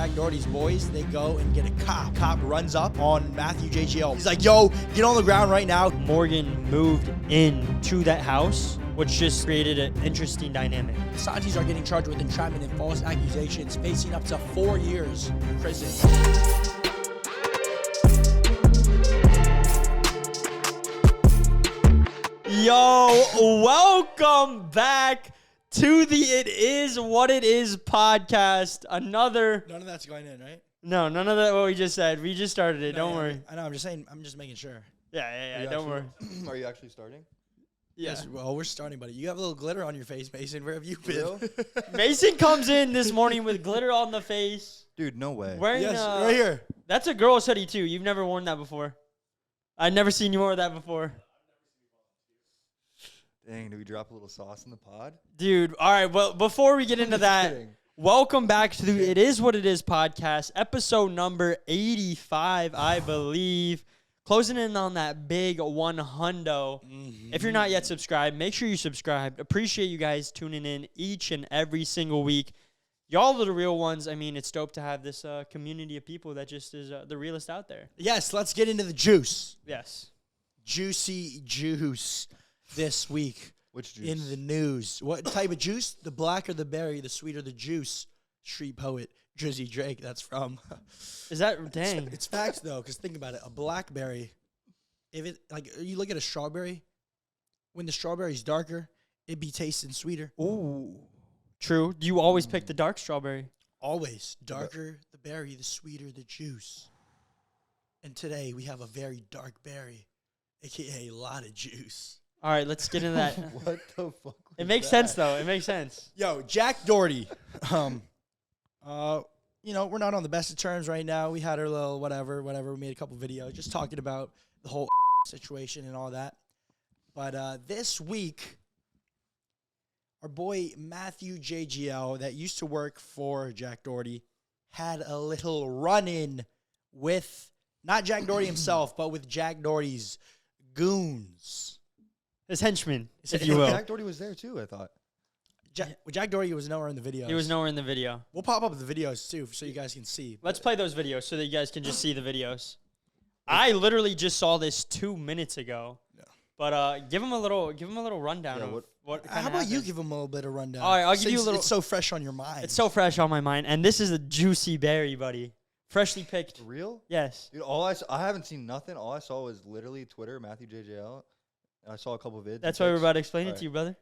Jack Doherty's boys, they go and get a cop. Cop runs up on Matthew JGL. He's like, yo, get on the ground right now. Morgan moved into that house, which just created an interesting dynamic. The Santis are getting charged with entrapment and false accusations, facing up to 4 years in prison. Yo, welcome back to the It Is What It Is podcast. Another... None of that's going in, right? No, none of that what we just said. We just started it. Don't worry. I know, I'm just saying, I'm just making sure. Yeah. Don't worry. Are you actually starting? Yeah. Yes, well, we're starting, buddy. You have a little glitter on your face, Mason. Where have you been? Mason comes in this morning with glitter on the face. Dude, no way. Wearing, Yes, right here. That's a girl's hoodie, too. You've never worn that before. I've never seen you wear that before. Dang, do we drop a little sauce in the pod? Dude, all right. Well, before we get into that, welcome back to the It Is What It Is podcast, episode number 85, I believe. Closing in on that big 100. If you're not yet subscribed, make sure you subscribe. Appreciate you guys tuning in each and every single week. Y'all are the real ones. I mean, it's dope to have this community of people that just is the realest out there. Yes, let's get into the juice. Yes. Juicy juice this week. Which juice? In the news. What type of juice? The blacker the berry, the sweeter the juice. Street poet Drizzy Drake, that's from. Is that, dang. It's facts, though, because think about it. A blackberry, if it, like, you look at a strawberry, when the strawberry's darker, it'd be tasting sweeter. Ooh. True. You always pick the dark strawberry. Always. Darker the berry, the sweeter the juice. And today, we have a very dark berry, a.k.a. a lot of juice. All right, let's get into that. What the fuck? It makes sense, though. It makes sense. Yo, Jack Doherty. You know, we're not on the best of terms right now. We had our little whatever. We made a couple videos just talking about the whole situation and all that. But this week, our boy Matthew JGL, that used to work for Jack Doherty, had a little run-in with, not Jack Doherty himself, but with Jack Doherty's goons. His henchman, if you will. Jack Doherty was there too, I thought. Jack Doherty was nowhere in the video. He was nowhere in the video. We'll pop up the videos, too, so you guys can see. Let's play those videos so that you guys can just see the videos. I literally just saw this 2 minutes ago. Yeah. But give him a little rundown of what How about you give him a little bit of rundown? All right, I'll give you a little. It's so fresh on your mind. It's so fresh on my mind. And this is a juicy berry, buddy. Freshly picked. For real? Yes. Dude, I haven't seen nothing. All I saw was literally Twitter, Matthew JJL. And I saw a couple vids. That's why we're about to explain it to you, brother.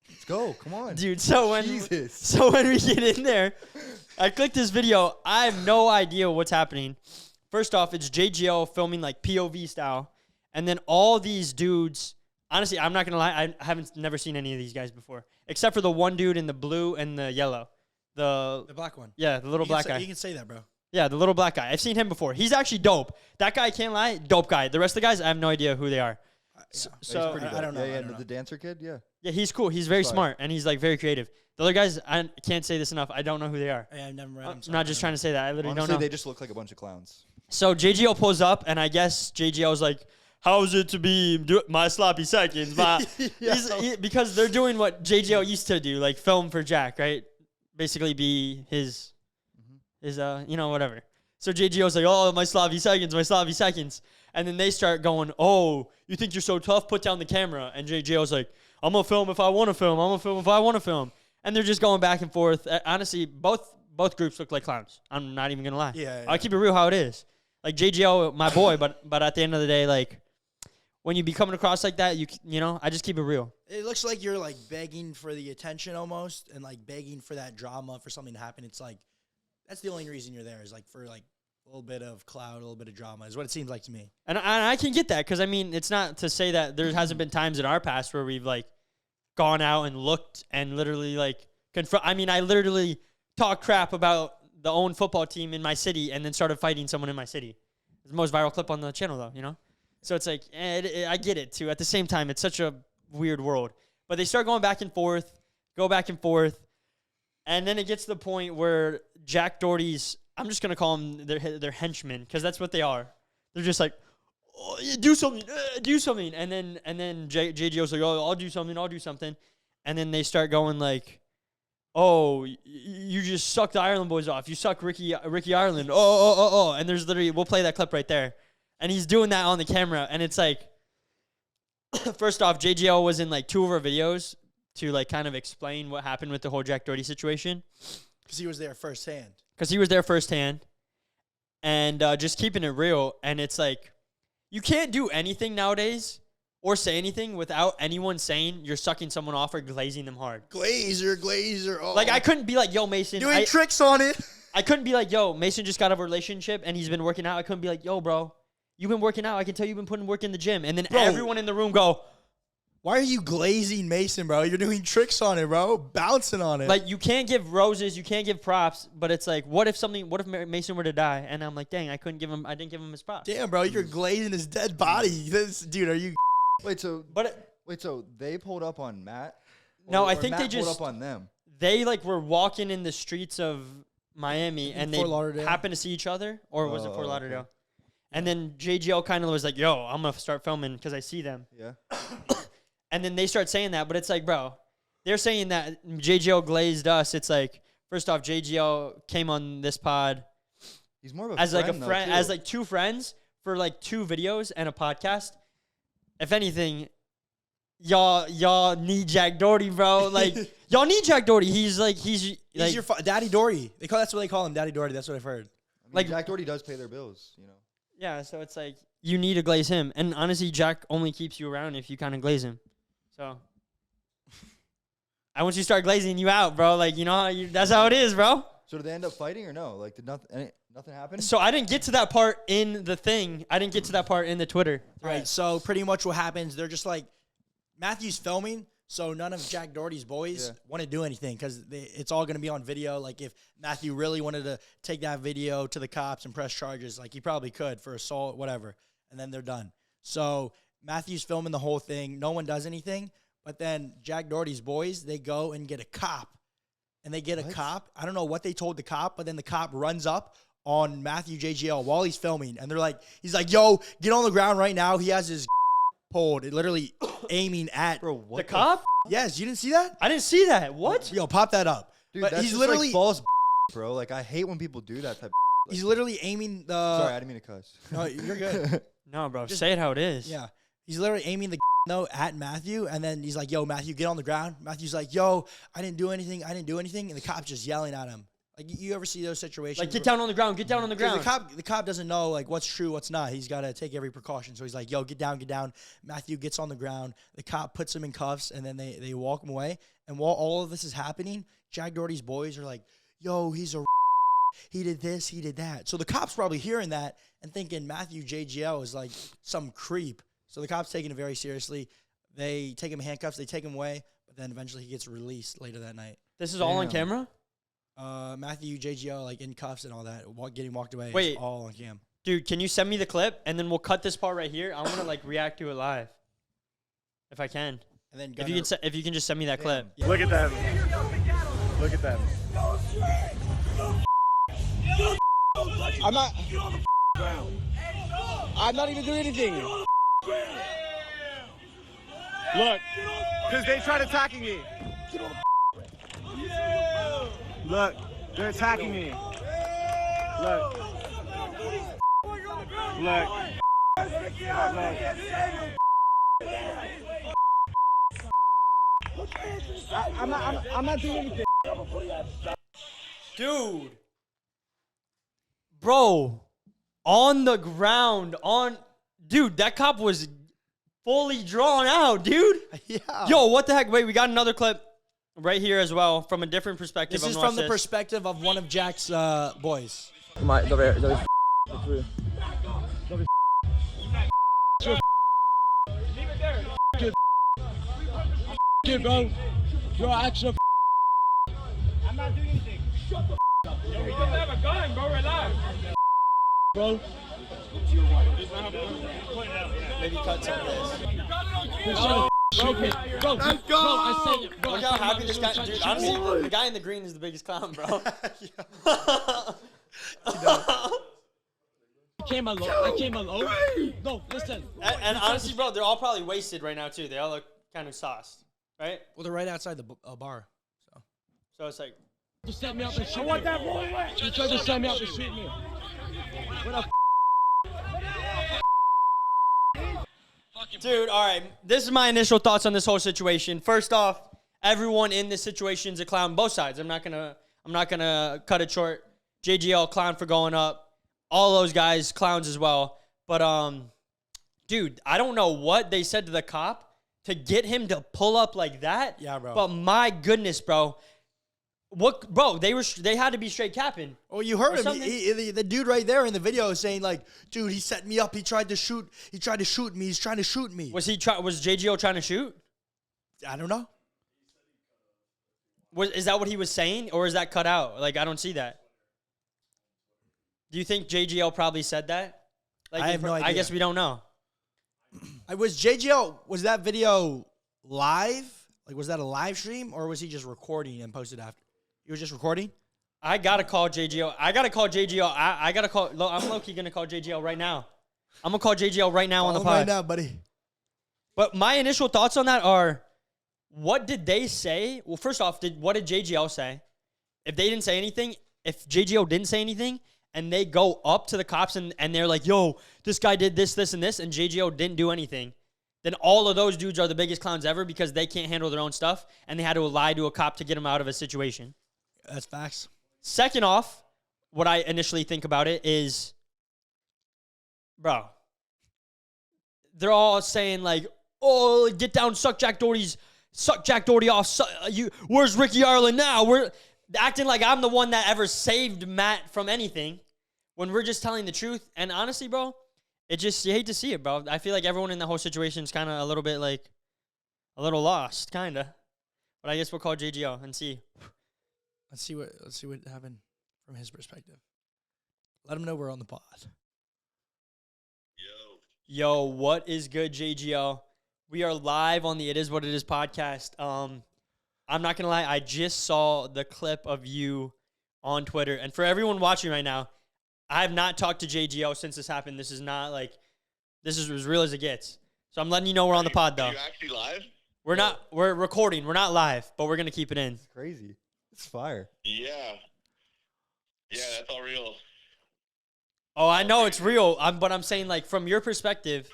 Let's go. Come on. Dude, so when we get in there, I clicked this video. I have no idea what's happening. First off, it's JGL filming like POV style. And then all these dudes, honestly, I'm not going to lie, I haven't never seen any of these guys before. Except for the one dude in the blue and the yellow. The black one. Yeah, the little black guy. You can say that, bro. Yeah, the little black guy. I've seen him before. He's actually dope. That guy, can't lie, dope guy. The rest of the guys, I have no idea who they are. So I don't know. The dancer kid, yeah. Yeah, he's cool. He's very smart, and he's like very creative. The other guys, I can't say this enough. I don't know who they are. Yeah, I've never read them. I'm not just trying to say that. I literally Honestly, don't know. they just look like a bunch of clowns. So JGL pulls up, and I guess JGL was like, "How is it to be my sloppy seconds?" Because they're doing what JGL used to do, like film for Jack, right? Basically, be his whatever. So JGL was like, "Oh, my sloppy seconds." And then they start going, "Oh, you think you're so tough? Put down the camera." And JJ's like, "I'm going to film if I want to film. I'm going to film if I want to film." And they're just going back and forth. Honestly, both groups look like clowns. I'm not even going to lie. Yeah. I'll keep it real how it is. Like, JGL, my boy, but at the end of the day, like, when you be coming across like that, you know, I just keep it real. It looks like you're, like, begging for the attention almost and, like, begging for that drama, for something to happen. It's like, that's the only reason you're there is, like, for, like, a little bit of cloud, a little bit of drama is what it seems like to me. And I can get that because, I mean, it's not to say that there hasn't been times in our past where we've, like, gone out and looked and literally, like, confront. I mean, I literally talked crap about the own football team in my city and then started fighting someone in my city. It's the most viral clip on the channel, though, you know? So it's like, I get it, too. At the same time, it's such a weird world. But they start going back and forth, and then it gets to the point where Jack Doherty's, I'm just going to call them their henchmen, because that's what they are. They're just like, "Oh, yeah, do something. And then JGO's like, "Oh, I'll do something. And then they start going like, oh, you just suck the Ireland boys off. You suck Ricky Ireland. Oh. And there's literally, we'll play that clip right there. And he's doing that on the camera. And it's like, first off, JGL was in like 2 of our videos to like kind of explain what happened with the whole Jack Doherty situation. Because he was there firsthand. And just keeping it real. And it's like, you can't do anything nowadays or say anything without anyone saying you're sucking someone off or glazing them hard. Glazer. Oh. Like, I couldn't be like, yo, Mason. Doing tricks on it. I couldn't be like, yo, Mason just got out of a relationship and he's been working out. I couldn't be like, yo, bro, you've been working out. I can tell you've been putting work in the gym. And then everyone in the room go, why are you glazing Mason, bro? You're doing tricks on it, bro. Bouncing on it. like, you can't give roses, you can't give props, but it's like, what if Mason were to die? And I'm like, dang, I didn't give him his props. Damn, bro, you're glazing his dead body. Dude, are you? Wait, so they pulled up on Matt? No, I or think Matt they just pulled up on them. They like were walking in the streets of Miami and they happened to see each other, or was it Fort Lauderdale? Okay. And then JGL kind of was like, yo, I'm gonna start filming because I see them. Yeah. And then they start saying that, but it's like, bro, they're saying that JGL glazed us. It's like, first off, JGL came on this pod He's more of a as friend, like a friend, as like 2 friends for like 2 videos and a podcast. If anything, y'all need Jack Doherty, bro. Like, y'all need Jack Doherty. He's Your Daddy Doherty. That's what they call him, Daddy Doherty. That's what I've heard. I mean, like, Jack Doherty does pay their bills, you know. yeah, so it's like, you need to glaze him. And honestly, Jack only keeps you around if you kind of glaze him. So, I want you to start glazing you out, bro. Like, you know, that's how it is, bro. So did they end up fighting or no? Like, did nothing happen? So I didn't get to that part in the thing. I didn't get to that part in the Twitter. Right. So pretty much what happens, they're just like, Matthew's filming, so none of Jack Doherty's boys want to do anything because it's all going to be on video. Like, if Matthew really wanted to take that video to the cops and press charges, like, he probably could for assault, whatever, and then they're done. So Matthew's filming the whole thing. No one does anything. But then Jack Doherty's boys, they go and get a cop. And they get a cop. I don't know what they told the cop, but then the cop runs up on Matthew JGL while he's filming. And he's like, yo, get on the ground right now. He has his pulled. It literally aiming at the cop? Yes, you didn't see that? I didn't see that. What? Yo, pop that up. Dude, but that's he's just literally like false, bro. Like, I hate when people do that type of he's literally aiming the... Sorry, I didn't mean to cuss. No, you're good. No, bro. Just say it how it is. Yeah. He's literally aiming the note at Matthew, and then he's like, yo, Matthew, get on the ground. Matthew's like, yo, I didn't do anything. And the cop's just yelling at him. Like, you ever see those situations? Like, get down on the ground. Get down on the ground. The cop doesn't know, like, what's true, what's not. He's got to take every precaution. So he's like, yo, get down. Matthew gets on the ground. The cop puts him in cuffs, and then they walk him away. And while all of this is happening, Jack Doherty's boys are like, yo, he's a he did this, he did that. So the cop's probably hearing that and thinking Matthew JGL is like some creep. So the cop's taking it very seriously. They take him in handcuffs. They take him away. But then eventually he gets released later that night. This is all on camera? Matthew JGL, like, in cuffs and all that, getting walked away. Wait. It's all on cam. Dude, can you send me the clip? And then we'll cut this part right here. I want to, like, react to it live. If I can. And then if you can just send me that clip. Yeah. Look at them. Look at them. I'm not even doing anything. Look, because they tried attacking me. Look, they're attacking me. Look. Look. I'm not doing anything. Dude. Bro. On the ground. Dude, that cop was fully drawn out, dude. Yeah. Yo, what the heck? Wait, we got another clip right here as well from a different perspective. This is from the perspective of one of Jack's boys. Kid, bro. You're actually. I'm not doing anything. Shut the up. Yo, we don't have a gun, bro. Relax. Bro. Maybe cut some of this. Bro, let's go. I said, bro, Look how happy this guy. Dude, honestly, the guy in the green is the biggest clown, bro. I came alone. No, listen. And honestly, bro, they're all probably wasted right now too. They all look kind of sauced, right? Well, they're right outside the bar. So it's like, To set me up and shoot me. I want that rolling. You tried to set me up and shoot me. What a dude, all right. This is my initial thoughts on this whole situation. First off, everyone in this situation is a clown. Both sides. I'm not gonna cut it short. JGL clown for going up. All those guys clowns as well. But dude, I don't know what they said to the cop to get him to pull up like that. Yeah, bro. But my goodness, bro. What, bro? They had to be straight capping. Oh, you heard him. something? The dude right there in the video is saying like, dude, he set me up. He tried to shoot me. He's trying to shoot me. Was JGO trying to shoot? I don't know. Is that what he was saying, or is that cut out? Like, I don't see that. Do you think JGL probably said that? Like, I have no idea. I guess we don't know. Was JGL, was that video live? Like, was that a live stream, or was he just recording and posted after? He was just recording? I gotta call JGL. I gotta call JGL. I gotta call. I'm low-key gonna call JGL right now. I'm gonna call JGL right now on the pod. Right now, buddy. But my initial thoughts on that are, what did they say? Well, first off, what did JGL say? If they didn't say anything, if JGL didn't say anything, and they go up to the cops and they're like, yo, this guy did this, this, and this, and JGO didn't do anything, then all of those dudes are the biggest clowns ever because they can't handle their own stuff, and they had to lie to a cop to get him out of a situation. That's facts. Second off, what I initially think about it is, bro, they're all saying like, oh, get down, suck Jack Doherty off. Where's Ricky Ireland now? We're acting like I'm the one that ever saved Matt from anything when we're just telling the truth. And honestly, bro, you hate to see it, bro. I feel like everyone in the whole situation is kind of a little bit like a little lost, kind of. But I guess we'll call JGO and see. Let's see what happened from his perspective. Let him know we're on the pod. Yo, what is good, JGO? We are live on the It Is What It Is podcast. I'm not going to lie. I just saw the clip of you on Twitter. And for everyone watching right now, I have not talked to JGO since this happened. This is as real as it gets. So I'm letting you know we're on the pod, though. Are you actually live? We're recording. We're not live, but we're going to keep it in. It's crazy. It's fire. Yeah. Yeah, that's all real. Oh, I know it's real. But I'm saying, like, from your perspective,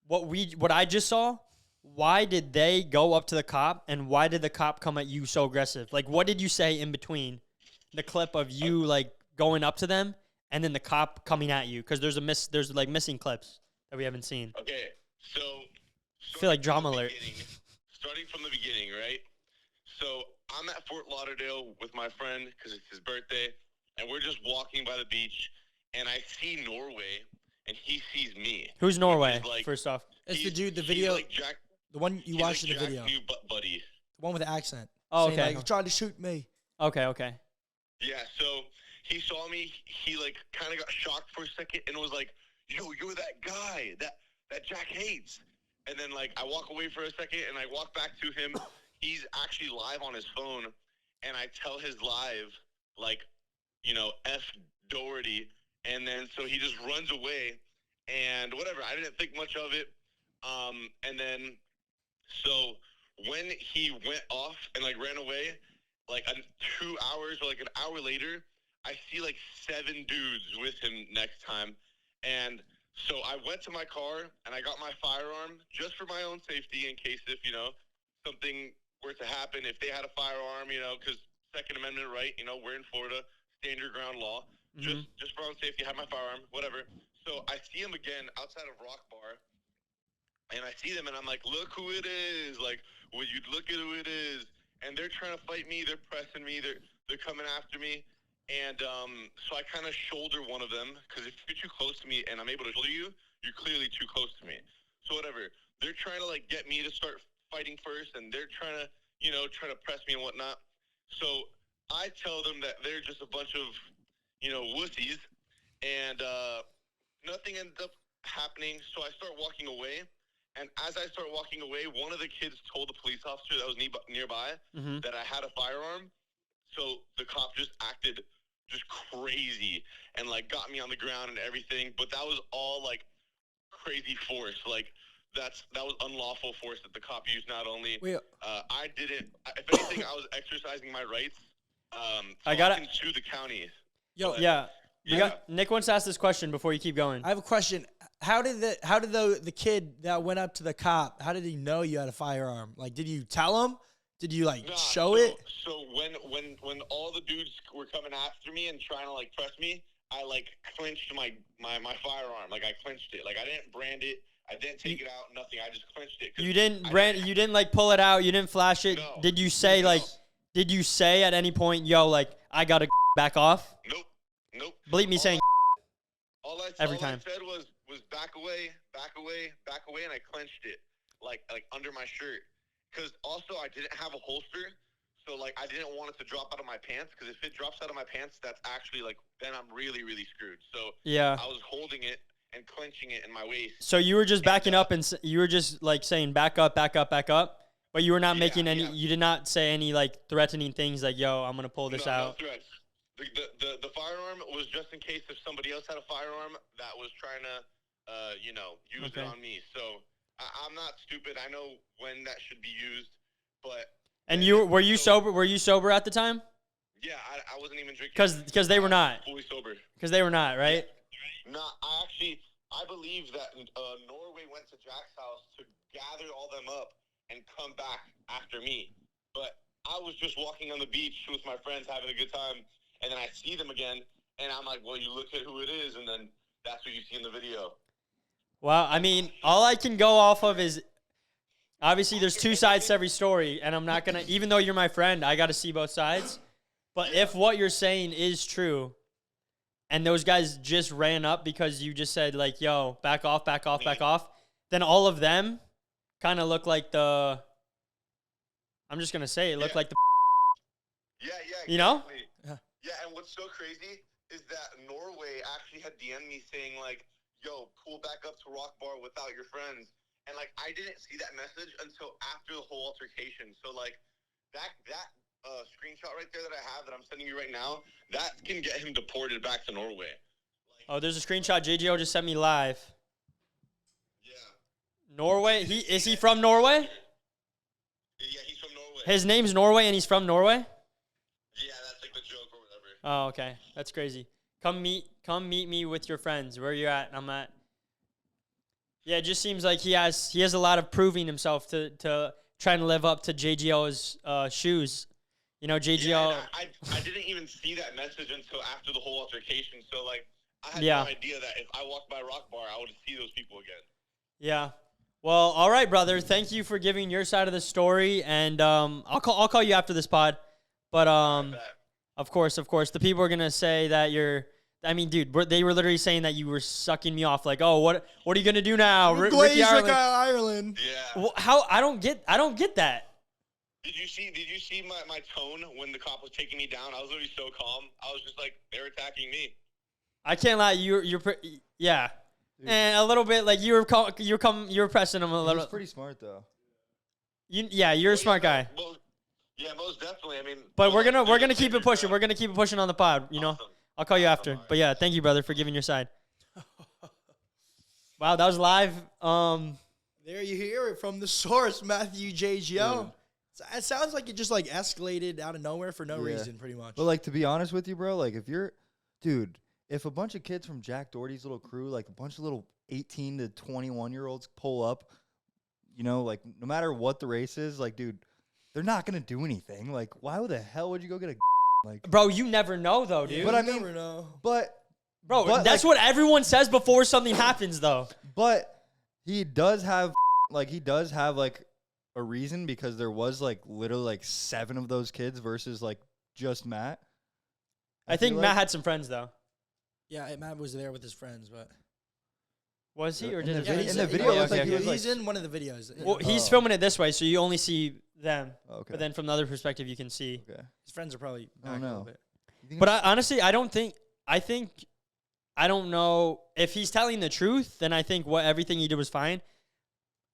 what I just saw, why did they go up to the cop, and why did the cop come at you so aggressive? Like, what did you say in between the clip of you like going up to them and then the cop coming at you? Because there's like missing clips that we haven't seen. Okay, so I feel like drama alert. Starting from the beginning, right? So I'm at Fort Lauderdale with my friend because it's his birthday, and we're just walking by the beach, and I see Norway, and he sees me. Who's Norway? Like, first off, It's the dude. The video. Like Jack, the one you watched like in the video. Jack's new buddy. The one with the accent. Oh, saying, okay. Like, he tried to shoot me. Okay. Yeah, so he saw me. He like kind of got shocked for a second and was like, "Yo, you're that guy that Jack hates." And then like I walk away for a second and I walk back to him. He's actually live on his phone, and I tell his live like, F Doherty, and then so he just runs away and whatever. I didn't think much of it. And then so when he went off and like ran away, like 2 hours or like an hour later, I see like 7 dudes with him next time. And so I went to my car and I got my firearm just for my own safety in case if, something were to happen, if they had a firearm, because Second Amendment right, we're in Florida, stand your ground law. Mm-hmm. Just for own safety, have my firearm, whatever. So I see him again outside of Rock Bar, and I see them and I'm like, look who it is. Like, will you look at who it is? And they're trying to fight me. They're pressing me. They're coming after me. And so I kind of shoulder one of them because if you're too close to me and I'm able to shoulder you, you're clearly too close to me. So whatever. They're trying to like get me to start fighting first, and they're trying to, trying to press me and whatnot. So I tell them that they're just a bunch of, wussies, and nothing ends up happening. So I start walking away. And as I start walking away, one of the kids told the police officer that was nearby that I had a firearm. So the cop just acted just crazy and like got me on the ground and everything. But that was all like crazy force. Like that was unlawful force that the cop used. Not only Wait. I didn't. If anything, I was exercising my rights I got can sue the county. Yo, Yeah. Yeah. Nick wants to ask this question before you keep going. I have a question. How did the kid that went up to the cop? How did he know you had a firearm? Like, did you tell him? Did you like show it? So when all the dudes were coming after me and trying to like press me, I like clenched my firearm. Like I clenched it. Like I didn't brand it. I didn't take it out. Nothing. I just clenched it. You didn't like pull it out. You didn't flash it. No. Did you say like? Did you say at any point, yo, like I gotta back off? Nope. Believe me saying. Every all time. I said was back away, and I clenched it like under my shirt. Because also I didn't have a holster, so like I didn't want it to drop out of my pants. Because if it drops out of my pants, that's actually like then I'm really screwed. So Yeah. I was holding it and clenching it in my waist. So you were just backing up and you were just like saying back up, but you were not making any. Yeah. You did not say any like threatening things like, yo, I'm gonna pull this out. No threats. The firearm was just in case if somebody else had a firearm that was trying to, use it on me. So I'm not stupid. I know when that should be used, but. And were you sober? Were you sober at the time? Yeah, I wasn't even drinking. Because they were not. Fully sober. Because they were not, right? No, I believe that Norway went to Jack's house to gather all them up and come back after me. But I was just walking on the beach with my friends having a good time, and then I see them again, and I'm like, well, you look at who it is, and then that's what you see in the video. Well, I mean, all I can go off of is obviously there's two sides to every story, and I'm not going to, even though you're my friend, I got to see both sides. But if what you're saying is true, and those guys just ran up because you just said, like, yo, back off, then all of them kind of look like I'm just going to say it, look like the. Yeah, You know? Yeah, and what's so crazy is that Norway actually had DM'd me saying, like, yo, pull back up to Rock Bar without your friends. And, like, I didn't see that message until after the whole altercation. So, like, that screenshot right there that I have that I'm sending you right now, that can get him deported back to Norway. Oh, there's a screenshot JGO just sent me live. Yeah. Norway? Is he from Norway? Yeah, he's from Norway. His name's Norway and he's from Norway? Yeah, that's like the joke or whatever. Oh, okay. That's crazy. Come meet me with your friends. Where you at? I'm at. Yeah, it just seems like he has a lot of proving himself to trying to live up to JGL's shoes. You know, JGL. Yeah, I didn't even see that message until after the whole altercation. So, like, I had no idea that if I walked by Rock Bar, I would see those people again. Yeah. Well, all right, brother. Thank you for giving your side of the story, and I'll call you after this pod. But of course, the people are gonna say that you're. I mean, dude, they were literally saying that you were sucking me off. Like, oh, what are you gonna do now, Ricky Ireland? Yeah. Well, how I don't get that. Did you see my tone when the cop was taking me down? I was literally so calm. I was just like, they're attacking me. I can't lie. Yeah, and a little bit like you were pressing him a little. He's pretty smart though. You're a smart guy. Well, yeah, most definitely. I mean, But we're gonna keep it pushing. We're gonna keep it pushing on the pod. You know, Awesome. I'll call you after. But yeah, thank you, brother, for giving your side. Wow, that was live. There you hear it from the source, Matthew JGO. It sounds like it just like escalated out of nowhere for no reason, pretty much. But like, to be honest with you, bro, like if a bunch of kids from Jack Doherty's little crew, like a bunch of little 18 to 21-year-olds pull up, you know, like no matter what the race is, like, dude, they're not gonna do anything. Like, why the hell would you go get a like? Bro, you never know though, dude. But I mean, never know. But that's what everyone says before something happens, though. But he does have like a reason, because there was like literally like 7 of those kids versus like just Matt. I think feel Matt like- had some friends though. Yeah, Matt was there with his friends, but Was he or In did the it? video- in the video, it looks like he was he's like- in one of the videos. Well, he's Oh. filming it this way, so you only see them. Okay. But then from the other perspective, you can see. Okay. His friends are probably Oh, back a no. little bit. You think But it's- honestly, I don't know if he's telling the truth. Then I think everything he did was fine.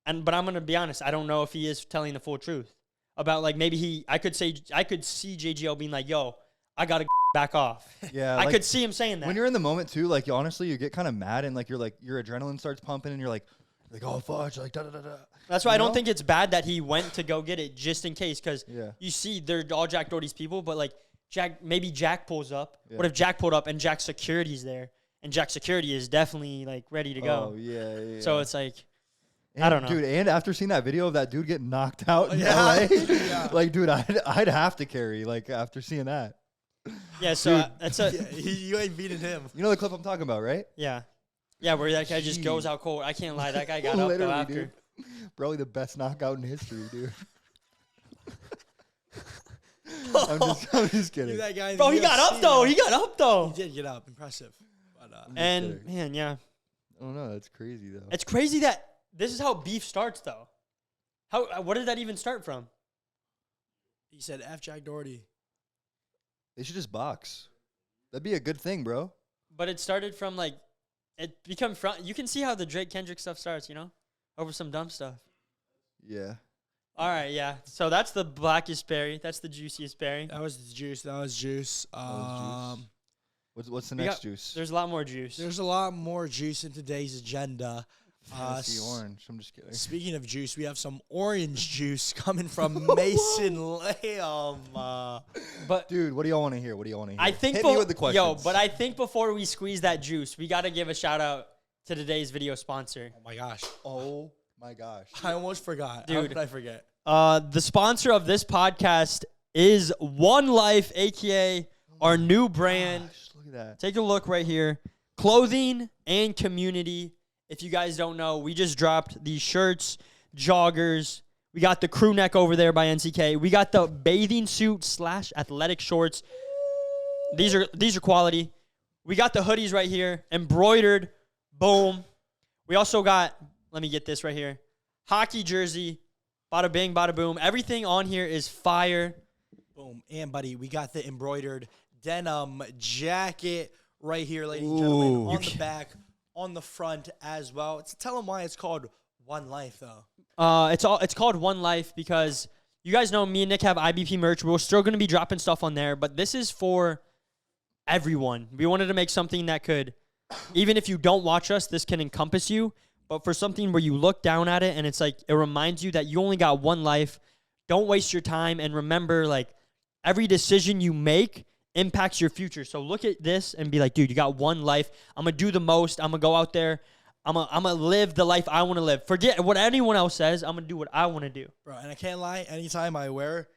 But I'm gonna be honest. I don't know if he is telling the full truth about like maybe I could see JGL being like, "Yo, I gotta back off." yeah, I like, could see him saying that. when you're in the moment too, like honestly, you get kind of mad and like your adrenaline starts pumping and you're like oh fudge, like da da da da. That's why I You don't know? think it's bad that he went to go get it just in case, because Yeah. you see they're all Jack Doherty's people, but like maybe Jack pulls up. Yeah. What if Jack pulled up and Jack's security's there? And Jack's security is definitely like ready to go. Oh, yeah. So it's like, And, I don't know. dude. And after seeing that video of that dude getting knocked out in Yeah. LA, Yeah. like, dude, I'd have to carry. Like after seeing that, yeah. So Dude. that's a Yeah, you ain't beating him. you know the clip I'm talking about, right? yeah, where that guy just goes Jeez. out cold. I can't lie, that guy got up though Literally, after. dude. Probably the best knockout in history, dude. I'm just kidding. You that guy in Bro, the he got UFC, up though. man. He got up though. He did get up. Impressive. But, And kidding. man, yeah, Oh no, that's crazy though. it's crazy that this is how beef starts though. What did that even start from? he said, F Jack Doherty. They should just box. That'd be a good thing, bro. But it started from like, it become front. You can see how the Drake Kendrick stuff starts, you know, over some dumb stuff. Yeah. All right, yeah. So that's the blackest berry. That's the juiciest berry. That was the juice. That was juice. was juice. What's the We next got- juice? There's a lot more juice. There's a lot more juice in today's agenda. Tennessee orange. I'm just kidding. Speaking of juice, we have some orange juice coming from Mason Lamb. But Dude, what do y'all want to hear? What do y'all want to hear? I think Hit me with the questions. Yo, but I think before we squeeze that juice, we got to give a shout out to today's video sponsor. Oh my gosh. Oh my gosh. I almost forgot. Dude. How did I forget? The sponsor of this podcast is One Life, aka our new brand. Gosh, look at that. Take a look right here. Clothing and community. If you guys don't know, we just dropped these shirts, joggers. We got the crew neck over there by NCK. We got the bathing suit / athletic shorts. These are quality. We got the hoodies right here, embroidered. Boom. We also got, let me get this right here, hockey jersey. Bada bing, bada boom. Everything on here is fire. Boom. And, buddy, we got the embroidered denim jacket right here, ladies and gentlemen, Ooh. on the back, on the front as well. Tell them why it's called One Life, though. It's called One Life because you guys know me and Nick have IBP merch. We're still going to be dropping stuff on there, but this is for everyone. We wanted to make something that could, even if you don't watch us, this can encompass you. But for something where you look down at it and it's like, it reminds you that you only got one life. Don't waste your time. And remember, like, every decision you make impacts your future. So look at this and be like, dude, you got one life. I'm going to do the most. I'm going to go out there. I'm gonna live the life I want to live. Forget what anyone else says. I'm going to do what I want to do. Bro, and I can't lie, anytime I wear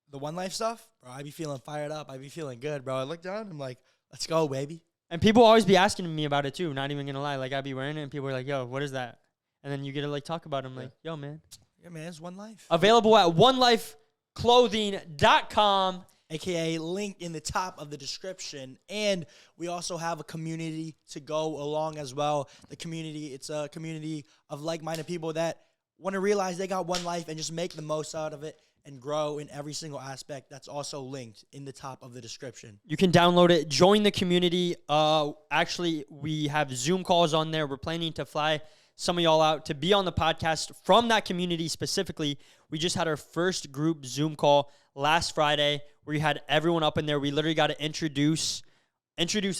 the One Life stuff, bro, I be feeling fired up. I be feeling good, bro. I look down, I'm like, let's go, baby. And people always be asking me about it too. Not even going to lie. Like, I be wearing it and people are like, yo, what is that? And then you get to like talk about it. I'm like, yo, man. Yeah, man, it's One Life. Available at onelifeclothing.com. AKA link in the top of the description. And we also have a community to go along as well. The community, it's a community of like-minded people that want to realize they got one life and just make the most out of it and grow in every single aspect. That's also linked in the top of the description. You can download it, join the community. Actually, we have Zoom calls on there. We're planning to fly some of y'all out to be on the podcast from that community specifically. We just had our first group Zoom call last Friday where we had everyone up in there. We literally got to introduce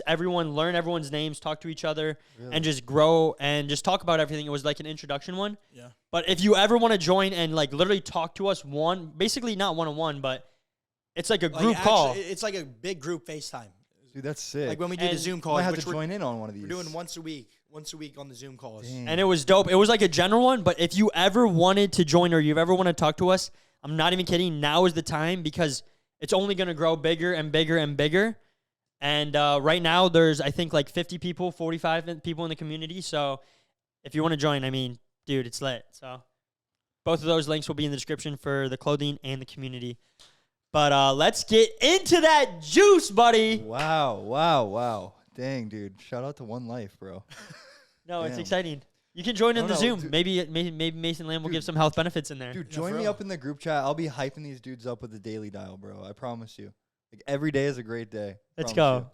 everyone, learn everyone's names, talk to each other, and just grow and just talk about everything. It was like an introduction one. Yeah. But if you ever want to join and like literally talk to us basically not one-on-one, but it's like a group call. It's like a big group FaceTime. Dude, that's sick. Like when we do the And Zoom I calls, have which to we're join in on one of these. doing once a week on the Zoom calls. Dang. And it was dope. It was like a general one, but if you ever wanted to join or you've ever want to talk to us, I'm not even kidding. Now is the time because it's only going to grow bigger and bigger and bigger. And right now there's, I think, like 50 people, 45 people in the community. So if you want to join, I mean, dude, it's lit. So both of those links will be in the description for the clothing and the community. But let's get into that juice, buddy. Wow. Dang, dude. Shout out to One Life, bro. No, it's Damn. exciting. You can join in No, the no, Zoom. dude. Maybe Mason Lamb will give some health benefits in there. Dude, Yeah, join for me real. up in the group chat. I'll be hyping these dudes up with the daily dial, bro. I promise you. Like every day is a great day. Let's Promise go.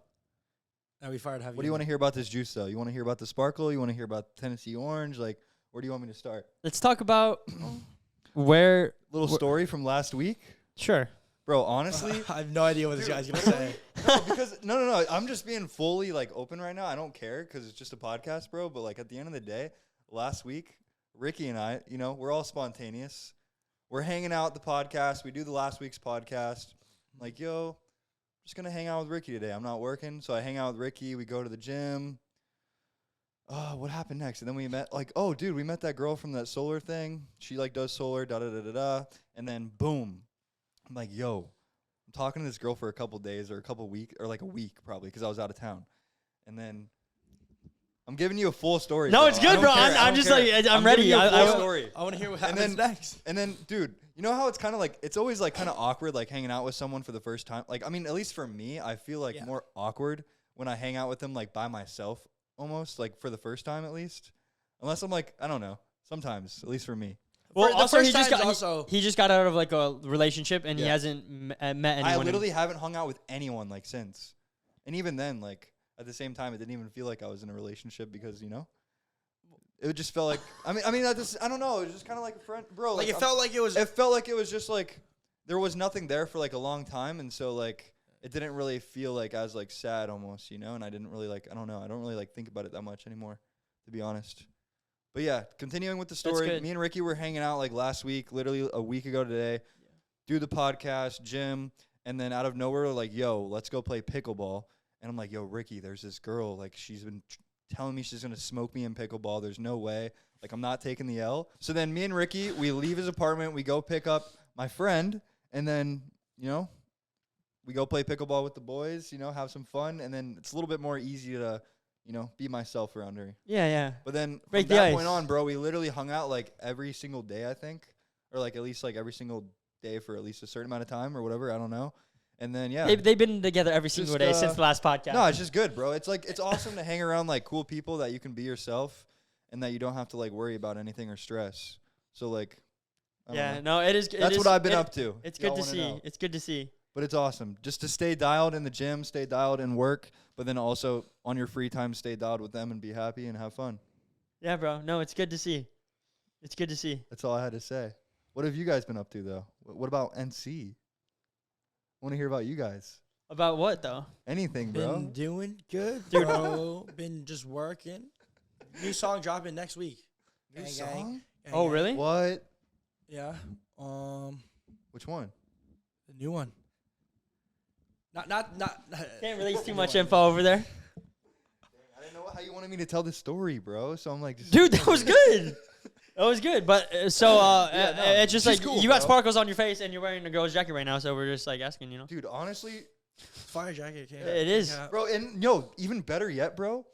That'd be fire to have you. What do you want to hear about this juice, though? You want to hear about the sparkle? You want to hear about Tennessee orange? Like, where do you want me to start? Let's talk about where. Little story from last week, Sure. bro. Honestly, I have no idea what this guy's gonna say. no, because no. I'm just being fully like open right now. I don't care because it's just a podcast, bro. But like at the end of the day, last week, Ricky and I, we're all spontaneous. We're hanging out at the podcast. We do the last week's podcast. Like, yo, just gonna hang out with Ricky today. I'm not working, so I hang out with Ricky. We go to the gym. What happened next? And then we met, like, oh, dude, we met that girl from that solar thing. She, like, does solar, da-da-da-da-da. And then, boom. I'm like, yo, I'm talking to this girl for a couple days or a couple weeks, or, like, a week, probably, because I was out of town. And then I'm giving you a full story. No, bro. it's good, bro. I'm just like, I'm ready. Giving you a full I story. I want to hear what happens next. And then, dude, you know how it's kind of like, it's always, like, kind of awkward, like, hanging out with someone for the first time? Like, I mean, at least for me, I feel, like, more awkward when I hang out with them, like, by myself. Almost like for the first time, at least, unless I'm like, I don't know. Sometimes, at least for me. Well, The also first he just times got also- he just got out of like a relationship and he Yeah. hasn't met anyone. I literally haven't hung out with anyone like since, and even then, like at the same time, it didn't even feel like I was in a relationship because it just felt like I mean, I don't know. It was just kind of like a friend, bro. Like it felt like it was. It felt like it was just like there was nothing there for like a long time, and so like. It didn't really feel like I was like sad almost, and I didn't really like, I don't know, I don't really like think about it that much anymore, to be honest. But yeah, continuing with the story, good. me and Ricky were hanging out like last week, literally a week ago today, do the podcast, gym, and then out of nowhere, we're like, yo, let's go play pickleball. And I'm like, yo, Ricky, there's this girl, like she's been telling me she's going to smoke me in pickleball. There's no way. Like I'm not taking the L. So then me and Ricky, we leave his apartment, we go pick up my friend, and then, we go play pickleball with the boys, have some fun, and then it's a little bit more easy to, be myself around her. Yeah. But then Break from the that ice. point on, bro, we literally hung out like every single day, I think, or like at least like every single day for at least a certain amount of time or whatever. I don't know. And then They've been together every single day since the last podcast. No, it's just good, bro. It's like it's awesome to hang around like cool people that you can be yourself and that you don't have to like worry about anything or stress. So like, I don't know. No, it is. That's what I've been up to. It's Y'all good to wanna see. know. It's good to see. But it's awesome. Just to stay dialed in the gym, stay dialed in work, but then also on your free time, stay dialed with them and be happy and have fun. Yeah, bro. No, it's good to see. It's good to see. That's all I had to say. What have you guys been up to, though? What about NC? I want to hear about you guys. About what though? Anything, bro. Been doing good, Dude. bro. Been just working. New song dropping next week. New Gang, song? gang. Gang, Oh, gang. really? What? Yeah. Which one? The new one. Not. Can't release too much info over there. I didn't know how you wanted me to tell the story, bro. So I'm like, just Dude, that was good. That was good. But it's just she's like cool, you got bro. sparkles on your face and you're wearing a girl's jacket right now, so we're just like asking, Dude, honestly, Fire jacket. Came It is. out. bro, and even better yet, bro.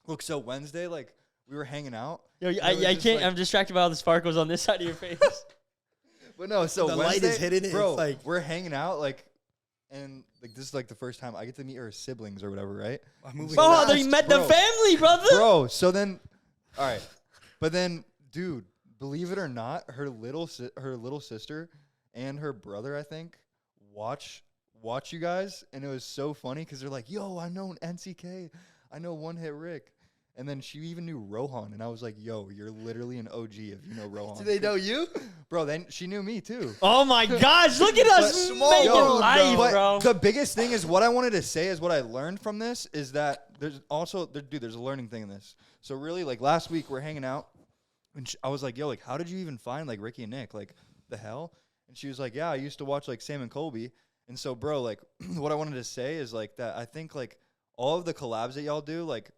Look, so Wednesday, like we were hanging out. Yo, and it I was just, can't. like- I'm distracted by all the sparkles on this side of your face. But no, so The Wednesday, light is hitting it, bro. it's like- we're hanging out, like, and like this is like the first time I get to meet her siblings or whatever, right? I'm moving Oh, fast. you met the bro. family, brother. Bro, so then, all right, but then, dude, believe it or not, her little sister and her brother, I think, watch you guys, and it was so funny because they're like, "Yo, I know NCK, I know One Hit Rick," and then she even knew Rohan, and I was like, "Yo, you're literally an OG if you know Rohan." Do they know you? Bro? Then she knew me too. Oh my gosh, look at us But- making Yo, life, but bro. the biggest thing is what I wanted to say is what I learned from this is that there's also there's a learning thing in this. So really, like last week we're hanging out, and I was like, "Yo, like how did you even find like Ricky and Nick? Like the hell?" And she was like, "Yeah, I used to watch like Sam and Colby." And so, bro, like what I wanted to say is like that I think like all of the collabs that y'all do, like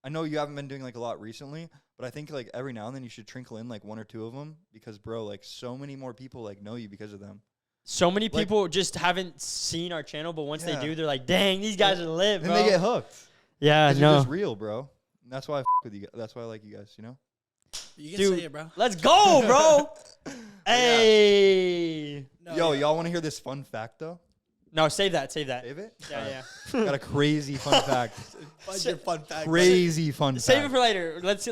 I know you haven't been doing like a lot recently, but I think like every now and then you should trinkle in like one or two of them because, bro, like so many more people like know you because of them. So many like- people just haven't seen our channel, but once Yeah. they do, they're like, "Dang, these guys are lit, And bro." they get hooked. Yeah, 'Cause you're no. just real, bro. And that's why I with you. That's why I like you guys. You know. You can Dude. say it, bro. Let's go, bro. Hey. No, Yo, yeah. y'all want to hear this fun fact though? No, save that. Save that. Save it. Yeah, Got a crazy fun fact. Find your fun fact. Crazy fun fact. Save it for later. Let's see.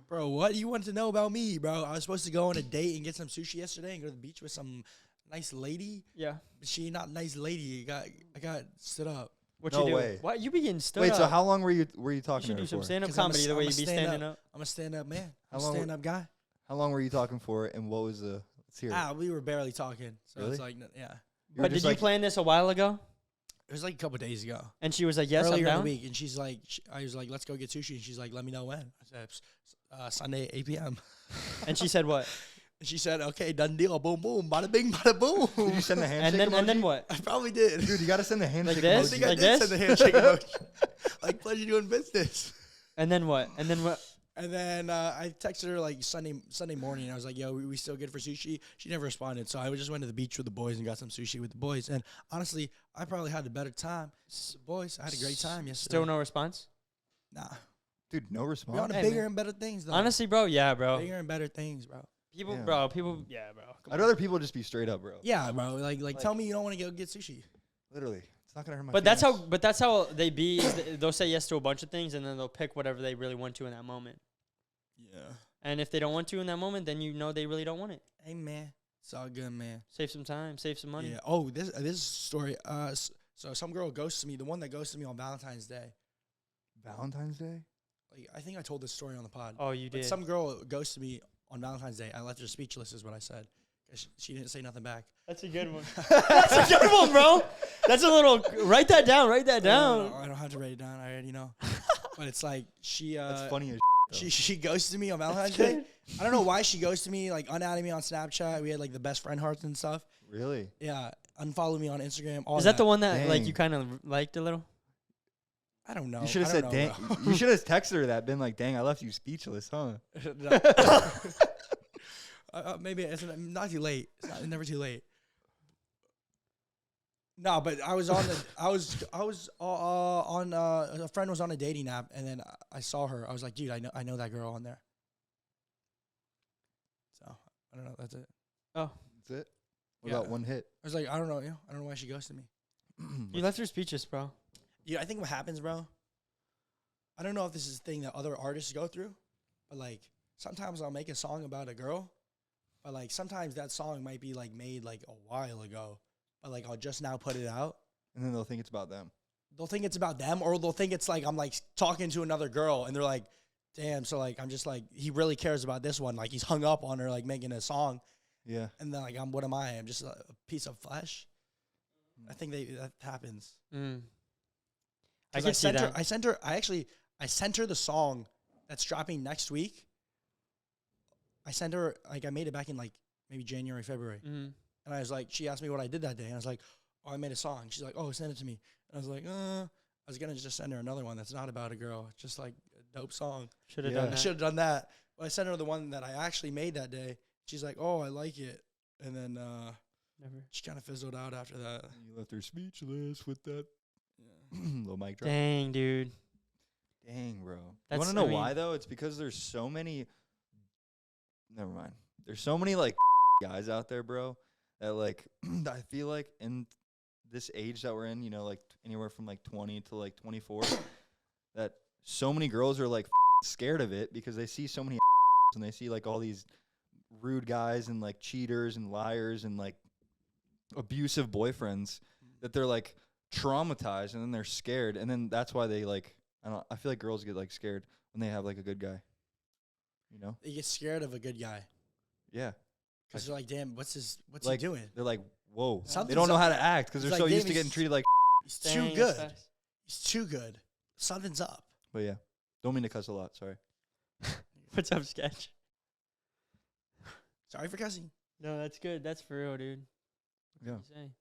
Bro, what you want to know about me, bro? I was supposed to go on a date and get some sushi yesterday and go to the beach with some nice lady. Yeah. But she not nice lady. I got stood up. What No you do? way. What you be getting stood Wait, up? so how long were you You talking should to do her some for? stand-up 'Cause I'm a comedy s- the way I'm you a be stand-up. standing up. I'm a stand-up man. How I'm a long- stand-up guy. How long were you talking for, and what was the? Let's hear it. We were barely talking. So Really? it's like, yeah. You were But did just you like- plan this a while ago? It was like a couple days ago. And she was like, "Yes, Earlier I'm in the down." week. And she's like, I was like, let's go get sushi. And she's like, let me know when. I said, Sunday, 8 p.m. And she said what? And she said, okay, done deal. Boom, boom. Bada bing, bada boom. Did you send the handshake and then emoji? what? I probably did. Dude, you gotta send the handshake this? I think emoji. I Like did this? send the handshake emoji. Like, pleasure doing business. And then what? And then what? And then I texted her like Sunday morning. I was like, yo, we still good for sushi? She never responded. So I just went to the beach with the boys and got some sushi with the boys. And honestly, I probably had a better time. The boys, I had a great time yesterday. Still no response? Nah. Dude, no We're on response. to Hey, bigger man. and better things, though. Honestly, bro, yeah, bro. Bigger and better things, bro. People, Yeah. bro, people, yeah, bro. Come I'd on. rather people just be straight up, bro. Yeah, bro. Like tell me you don't want to go get sushi. Literally. It's not gonna hurt my But feelings. that's how they be. They'll say yes to a bunch of things, and then they'll pick whatever they really want to in that moment. Yeah. And if they don't want to in that moment, then you know they really don't want it. Hey, man. It's all good, man. Save some time, save some money. Yeah. Oh, this story. So some girl ghosted me. The one that ghosted me on Valentine's Day. Valentine's Day? Like I think I told this story on the pod. Oh, you But did. some girl ghosted me on Valentine's Day. I left her speechless, is what I said. 'Cause she didn't say nothing back. That's a good one. That's a good one, bro. That's a little. Write that down. Write that down. No, I don't have to write it down. I already know. But it's like she. That's funny as She ghosted me on Valentine's Day. I don't know why she ghosted me. Like unadded me on Snapchat. We had like the best friend hearts and stuff. Really? Yeah. Unfollowed me on Instagram. All Is that the one that like Dang. you kind of liked a little? I don't know. You should have I said, don't dang. know, You should have texted her that, been like, dang, I left you speechless, huh? bro. Maybe it's not too late. It's never too late. No, but I was on the. I was on. A friend was on a dating app, and then I saw her. I was like, dude, I know that girl on there. So I don't know. That's it. Oh, That's it? What Yeah. about one hit? I was like, I don't know. I don't know why she ghosted me. you left her speechless, bro. Yeah, I think what happens, bro. I don't know if this is a thing that other artists go through, but like sometimes I'll make a song about a girl, but like sometimes that song might be like made like a while ago, but like I'll just now put it out. And then they'll think it's about them. They'll think it's about them, or they'll think it's like I'm like talking to another girl, and they're like, "Damn!" So like I'm just like he really cares about this one. Like he's hung up on her, like making a song, Yeah. and then like what am I? I'm just a piece of flesh. I think that happens. Mm. I 'Cause can see that. I sent her the song that's dropping next week. I sent her, like, I made it back in, like, maybe January, February. Mm. And I was like, she asked me what I did that day. And I was like, oh, I made a song. She's like, oh, send it to me. And I was like, I was going to just send her another one that's not about a girl. It's just, like, a dope song. Should have Yeah. done I that. should have done that. But I sent her the one that I actually made that day. She's like, oh, I like it. And then Never. she kind of fizzled out after that. You left her speechless with that Yeah. little mic drop. Dang, dude. Dang, bro. You That's- want to know I mean- why though? It's because there's so many. Never mind. There's so many like guys out there, bro. That like I feel like in this age that we're in, you know, like anywhere from like 20 to like 24, that so many girls are like scared of it because they see so many and they see like all these rude guys and like cheaters and liars and like abusive boyfriends that they're like traumatized and then they're scared and then that's why they like I feel like girls get like scared when they have like a good guy. You know? They get scared of a good guy. Yeah. Because they're like, damn, what's Like, he doing? They're like, whoa. They Something's don't know up. how to act because they're It's so like, used damn, to getting he's- treated like. He's Dang, too that's good. fast. He's too good. Something's up. But yeah, don't mean to cuss a lot. Sorry. What's up, Sketch? Sorry for cussing. No, that's good. That's for real, dude. What Yeah. can you say?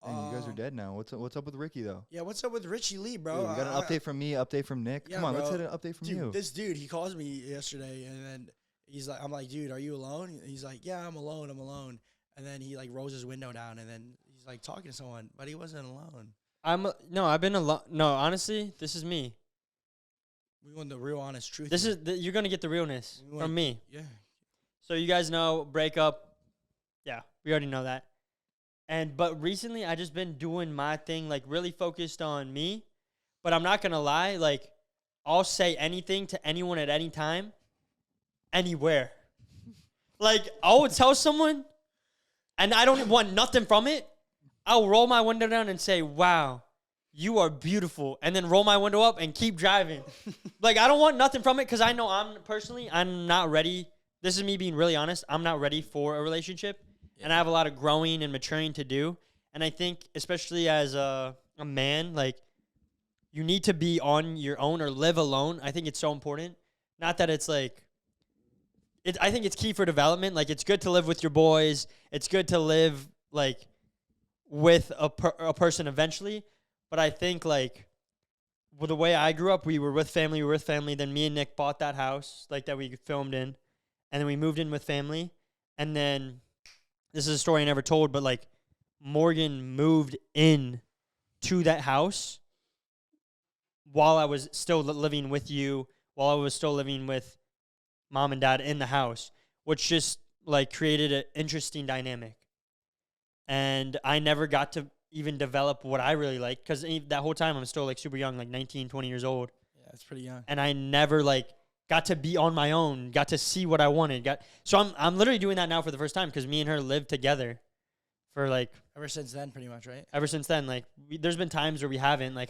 Dang, you guys are dead now. What's up with Ricky though? Yeah, what's up with Richie Lee, bro? Dude, we got an update from me, update from Nick. Yeah, Come on, let's bro. hit an update from Dude, you. this dude, he calls me yesterday, and then he's like, I'm like, dude, are you alone? He's like, yeah, I'm alone. And then he like rolls his window down, and then he's like talking to someone, but he wasn't alone. I've been alone. No, honestly, this is me. We want the real, honest truth. This here. is you're gonna get the realness We want- from me. yeah. So you guys know breakup. Yeah, we already know that. But recently I just been doing my thing, like really focused on me. But I'm not gonna lie, like I'll say anything to anyone at any time, anywhere. Like I would tell someone, and I don't want nothing from it. I'll roll my window down and say, "Wow, you are beautiful," and then roll my window up and keep driving. Like I don't want nothing from it because I know I'm not ready. This is me being really honest. I'm not ready for a relationship, and I have a lot of growing and maturing to do. And I think, especially as a man, like you need to be on your own or live alone. I think it's so important. Not that it's like I think it's key for development. Like, it's good to live with your boys. It's good to live, like, with a person eventually. But I think, like, well, the way I grew up, we were with family. Then me and Nick bought that house, like, that we filmed in. And then we moved in with family. And then, this is a story I never told, but, like, Morgan moved in to that house while I was still living with you, while I was still living with mom and dad in the house, which just, like, created an interesting dynamic. And I never got to even develop what I really liked, because that whole time I'm still, like, super young, like 19, 20 years old. Yeah, that's pretty young. And I never, like, got to be on my own, got to see what I wanted. So I'm literally doing that now for the first time, because me and her lived together for, like, Ever since then, pretty much, right? ever since then. Like, there's been times where we haven't. Like,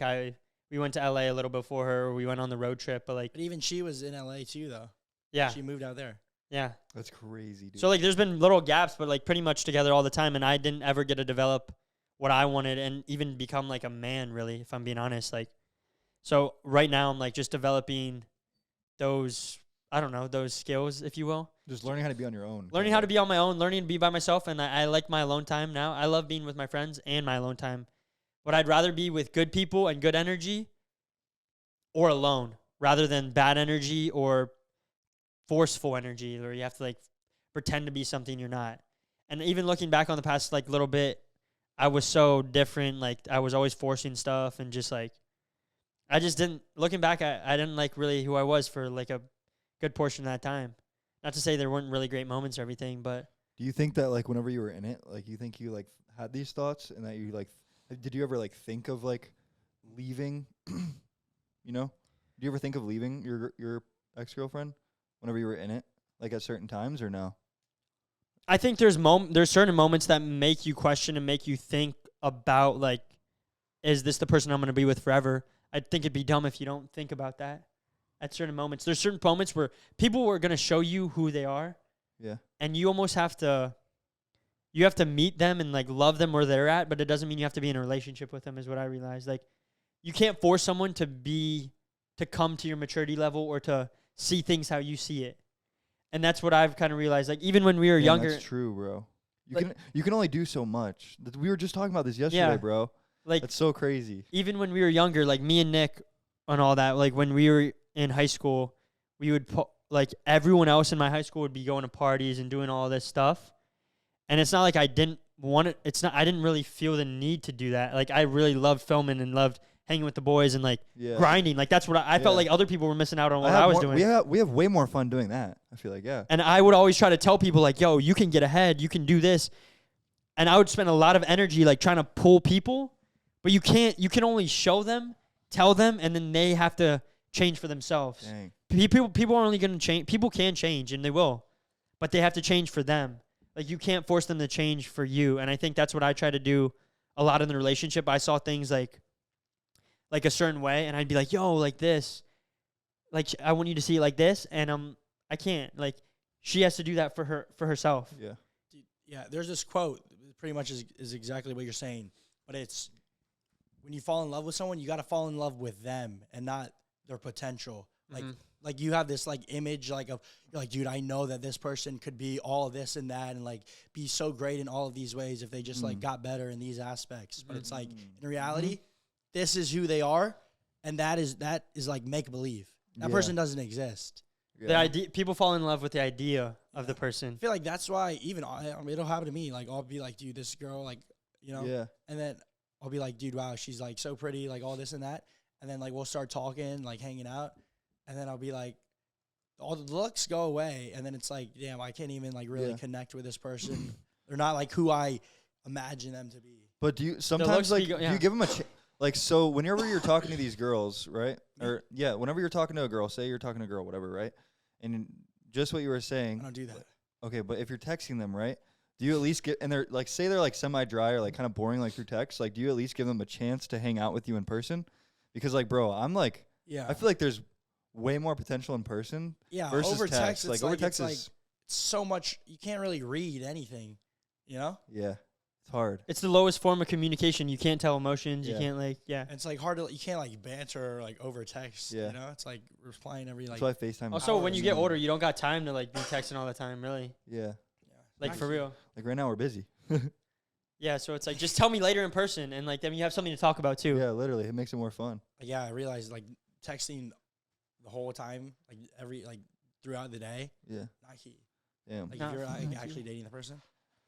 we went to LA a little before her, or we went on the road trip, but, like, But even she was in LA too, though. yeah, She moved out there. yeah. That's crazy, dude. So, like, there's been little gaps, but, like, pretty much together all the time, and I didn't ever get to develop what I wanted and even become, like, a man, really, if I'm being honest. Like, so right now I'm, like, just developing those, I don't know, those skills, if you will. just learning how to be on your own. Learning how to be on my own, learning to be by myself, and I like my alone time now. I love being with my friends and my alone time. But I'd rather be with good people and good energy or alone rather than bad energy or forceful energy where you have to, like, pretend to be something you're not. And even looking back on the past, like, little bit, I was so different. Like, I was always forcing stuff and just, like, I just didn't, looking back, I didn't like really who I was for, like, a good portion of that time. Not to say there weren't really great moments or everything, but Do you think that, like, whenever you were in it, like, you think you, like, had these thoughts and that you, like, did you ever, like, think of, like, leaving, you know? Do you ever think of leaving your ex-girlfriend whenever you were in it, like, at certain times, or no? I think there's certain moments that make you question and make you think about, like, is this the person I'm going to be with forever? I think it'd be dumb if you don't think about that at certain moments. There's certain moments where people are going to show you who they are. Yeah. And you almost have to meet them and, like, love them where they're at, but it doesn't mean you have to be in a relationship with them, is what I realized. Like, you can't force someone to come to your maturity level or to see things how you see it. And that's what I've kind of realized. Like, even when we were younger. That's true, bro. Like, You can only do so much. We were just talking about this yesterday, Yeah. bro. like, That's so crazy. even when we were younger, like, me and Nick and all that, like, when we were in high school, we would like, everyone else in my high school would be going to parties and doing all this stuff. And it's not like I didn't want it. I didn't really feel the need to do that. Like, I really loved filming and loved hanging with the boys and, like, Yeah. grinding. Like, that's what I felt Yeah. like other people were missing out on what I was doing. We have way more fun doing that. I feel like, yeah. And I would always try to tell people, like, yo, you can get ahead. You can do this. And I would spend a lot of energy, like, trying to pull people. But you can only show them, tell them, and then they have to change for themselves. Dang. People are only going to change. People can change, and they will. But they have to change for them. Like, you can't force them to change for you. And I think that's what I try to do a lot in the relationship. I saw things like a certain way, and I'd be like, yo, like this. Like, I want you to see it like this, and I can't. Like, she has to do that for herself. Yeah. Yeah, there's this quote, pretty much is exactly what you're saying. But it's, when you fall in love with someone, you got to fall in love with them and not their potential. Like you have this, like, image, like, of, you're like, dude, I know that this person could be all of this and that and, like, be so great in all of these ways if they just like got better in these aspects. But it's like, in reality, this is who they are, and that is like make believe. That Yeah. person doesn't exist. The idea, people fall in love with the idea of the person. I feel like that's why even I mean, it'll happen to me. Like, I'll be like, dude, this girl, like, you know, Yeah. and then I'll be like, dude, wow, she's, like, so pretty, like, all this and that. And then, like, we'll start talking, like, hanging out. And then I'll be like, all the looks go away. And then it's like, damn, I can't even, like, really connect with this person. They're not, like, who I imagine them to be. But do you looks sometimes, like, do do you give them a like, so whenever you're talking to these girls, right? Or, yeah, whenever you're talking to a girl, say you're talking to a girl, whatever, right? And just what you were I saying. don't do that. Okay, but if you're texting them, right? Do you at least get, and they're, like, say they're, like, semi-dry or, like, kind of boring, like, through text, like, do you at least give them a chance to hang out with you in person? Because, like, bro, I'm, like, Yeah. I feel like there's way more potential in person Yeah. versus Over text, Like, it's over like, text it's is, like so much, you can't really read anything, you know? yeah. It's hard. It's the lowest form of communication. You can't tell emotions. You Yeah. can't like, yeah. And it's like hard to, you can't like banter or like over text. Yeah. You know, it's like replying every like. That's why FaceTime. Also, when hours you get and- older, you don't got time to like be texting all the time, really. Yeah. Like for real. Like right now we're busy. Yeah, so it's like just tell me later in person, and like then you have something to talk about too. Yeah, literally, it makes it more fun. Yeah, I realized like texting the whole time, like every like throughout the day, Yeah. not key. Damn. Like Not if you're fun, like, not actually key. dating the person.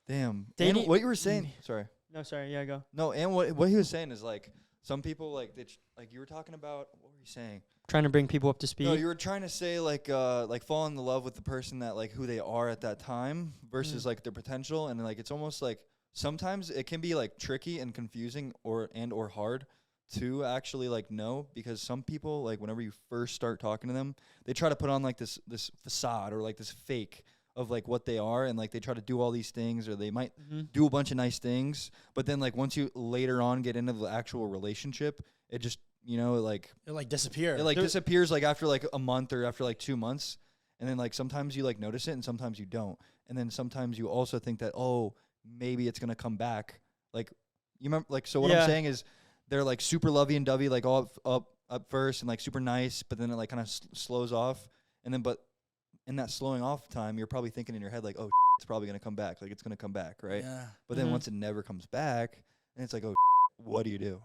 Damn. Dating- And what you were saying? Sorry. No, sorry. Yeah, go. No, and what he was saying is like some people like like you were talking about. What were you saying? Trying to bring people up to speed. No, you were trying to say like fall in love with the person that like who they are at that time versus like their potential, and like it's almost like sometimes it can be like tricky and confusing or hard to actually like know, because some people like whenever you first start talking to them, they try to put on like this facade or like this fake of like what they are, and like they try to do all these things, or they might do a bunch of nice things, but then like once you later on get into the actual relationship, it just like It like disappear. it like disappears like after like a month or after like 2 months, and then like sometimes you like notice it and sometimes you don't, and then sometimes you also think that maybe it's gonna come back. Like you remember, like so what Yeah. I'm saying is they're like super lovey and dovey, like all up first and like super nice, but then it like kind of slows off, and then but in that slowing off time, you're probably thinking in your head like, oh, it's probably gonna come back, like it's gonna come back, right? Yeah. But then Mhm. once it never comes back, then it's like, oh, what do you do?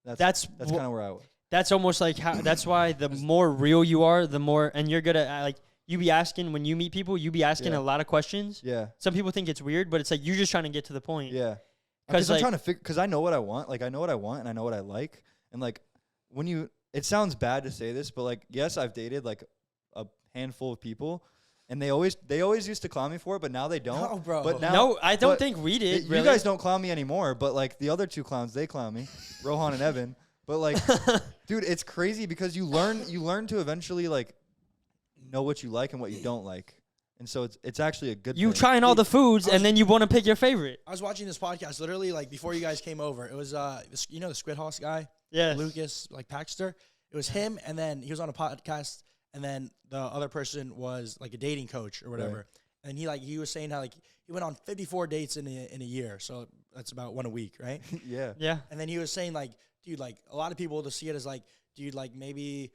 That's That's kind of where I was. That's almost like how. That's why the more real you are, the more, and you're good at like you be asking when you meet people, you be asking Yeah. a lot of questions. Yeah. Some people think it's weird, but it's like you're just trying to get to the point. Yeah. 'Cause, Because I'm like- trying to figure, because I know what I want. Like, I know what I want and I know what I like. And, like, it sounds bad to say this, but, like, yes, I've dated, like, a handful of people. And they always used to clown me for it, but now they don't. No, bro. But now, No, I don't but think we did. you really. guys don't clown me anymore, but, like, the other two clowns, they clown me. Rohan and Evan. But, like, dude, it's crazy because you learn to eventually, like, know what you like and what you don't like. And so it's actually a good You thing. trying all the foods, and then you want to pick your favorite. I was watching this podcast literally like before you guys came over. It was the Squid House guy, Yeah. Lucas like Paxter. It was him, and then he was on a podcast, and then the other person was like a dating coach or whatever. Right. And he was saying how like he went on 54 dates in a year, so that's about one a week, right? Yeah. Yeah. And then he was saying like, dude, like a lot of people to see it as like, dude, like maybe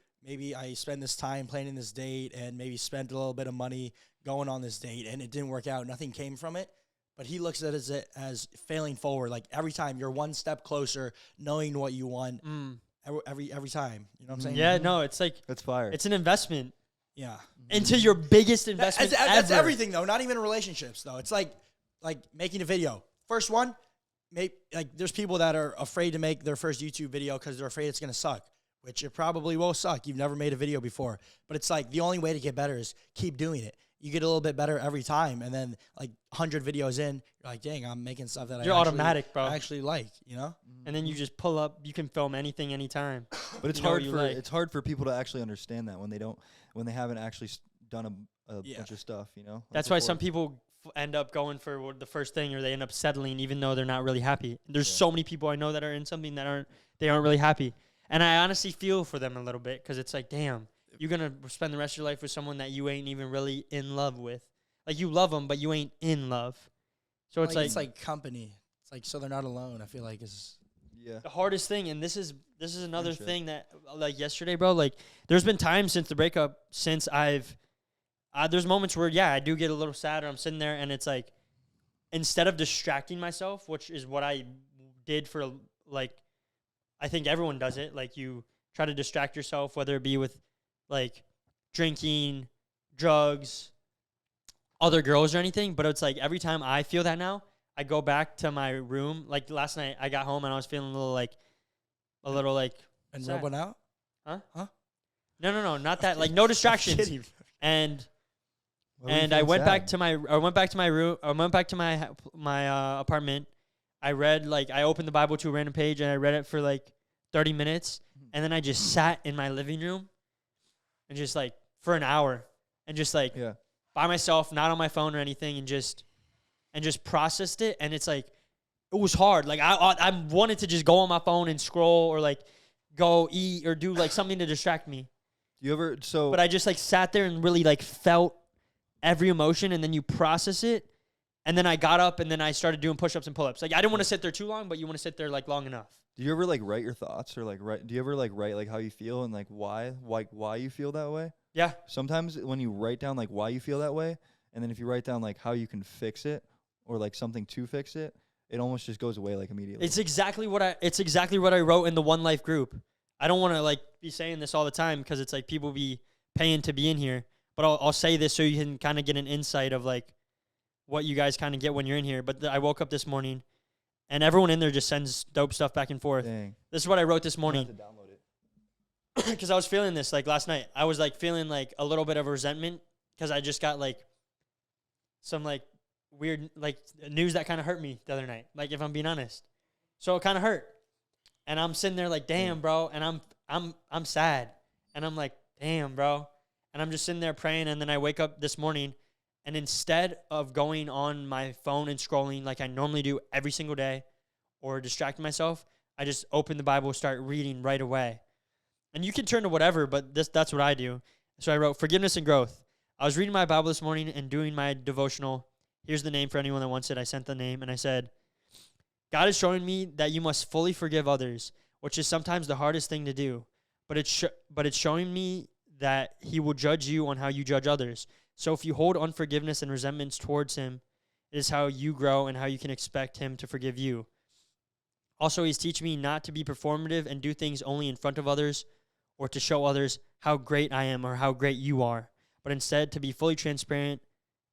I spend this time planning this date and maybe spent a little bit of money going on this date and it didn't work out. Nothing came from it. But he looks at it as failing forward. Like every time you're one step closer, knowing what you want every time. You know what I'm saying? Yeah. No, it's like That's fire. it's an investment Yeah. into your biggest investment That's ever. everything though. Not even relationships though. It's like making a video. First one, like there's people that are afraid to make their first YouTube video because they're afraid it's gonna suck, which it probably will suck. You've never made a video before, but it's like the only way to get better is keep doing it. You get a little bit better every time, and then like 100 videos in, you're like, dang, I'm making stuff that You're automatic, bro. I actually like, you know? And then you just pull up. You can film anything, anytime. But it's you know what hard you for like. it's hard for people to actually understand that when they haven't actually done a Yeah. bunch of stuff, you know. That's why some people end up going for the first thing, or they end up settling, even though they're not really happy. There's so many people I know that are in something that aren't really happy, and I honestly feel for them a little bit because it's like, damn, you're gonna spend the rest of your life with someone that you ain't even really in love with. Like you love them, but you ain't in love. So it's like company. It's like so they're not alone. I feel like is Yeah. the hardest thing, and this is another Friendship. thing that like yesterday, bro. Like there's been times since the breakup since there's moments where I do get a little sad, or I'm sitting there and it's like instead of distracting myself, which is what I did for like I think everyone does it. Like you try to distract yourself, whether it be with like drinking, drugs, other girls or anything. But it's like every time I feel that now, I go back to my room. Like last night I got home and I was feeling a little like and sad. rubbing out. No, not that. Like no distractions. Kidding. And Why were you and I feeling went back sad? to my room. I went back to my apartment. I read I opened the Bible to a random page and I read it for like 30 minutes, and then I just sat in my living room and just like for an hour and just like Yeah. by myself, not on my phone or anything, and just processed it. And it's like it was hard. Like I wanted to just go on my phone and scroll or like go eat or do like something to distract me. You ever But I just like sat there and really like felt every emotion, and then you process it, And then I got up and then I started doing push-ups and pull-ups. Like I didn't want to sit there too long, but you want to sit there like long enough. Do you ever like write your thoughts or like write? Do you ever like write like how you feel and like why you feel that way? Yeah. Sometimes when you write down like why you feel that way, and then if you write down like how you can fix it or like something to fix it, it almost just goes away like immediately. It's exactly what I wrote in the One Life group. I don't want to like be saying this all the time because it's like people be paying to be in here, but I'll say this so you can kind of get an insight of like what you guys kind of get when you're in here. But I woke up this morning and everyone in there just sends dope stuff back and forth. Dang. This is what I wrote this I morning. have to download it. Because I was feeling this like last night. I was like feeling like a little bit of resentment because I just got like some like weird like news that kind of hurt me the other night. Like if I'm being honest, so it kind of hurt, and I'm sitting there like, damn, bro, and I'm sad, and I'm like, damn, bro, and I'm just sitting there praying, and then I wake up this morning, and instead of going on my phone and scrolling like I normally do every single day, or distract myself, I just open the Bible, start reading right away. And you can turn to whatever, but that's what I do. So I wrote forgiveness and growth. I was reading my Bible this morning and doing my devotional. Here's the name for anyone that wants it. I sent the name and I said, God is showing me that you must fully forgive others, which is sometimes the hardest thing to do. But it's showing me that he will judge you on how you judge others. So if you hold unforgiveness and resentments towards him, it is how you grow and how you can expect him to forgive you. Also, he's teaching me not to be performative and do things only in front of others, or to show others how great I am or how great you are, but instead to be fully transparent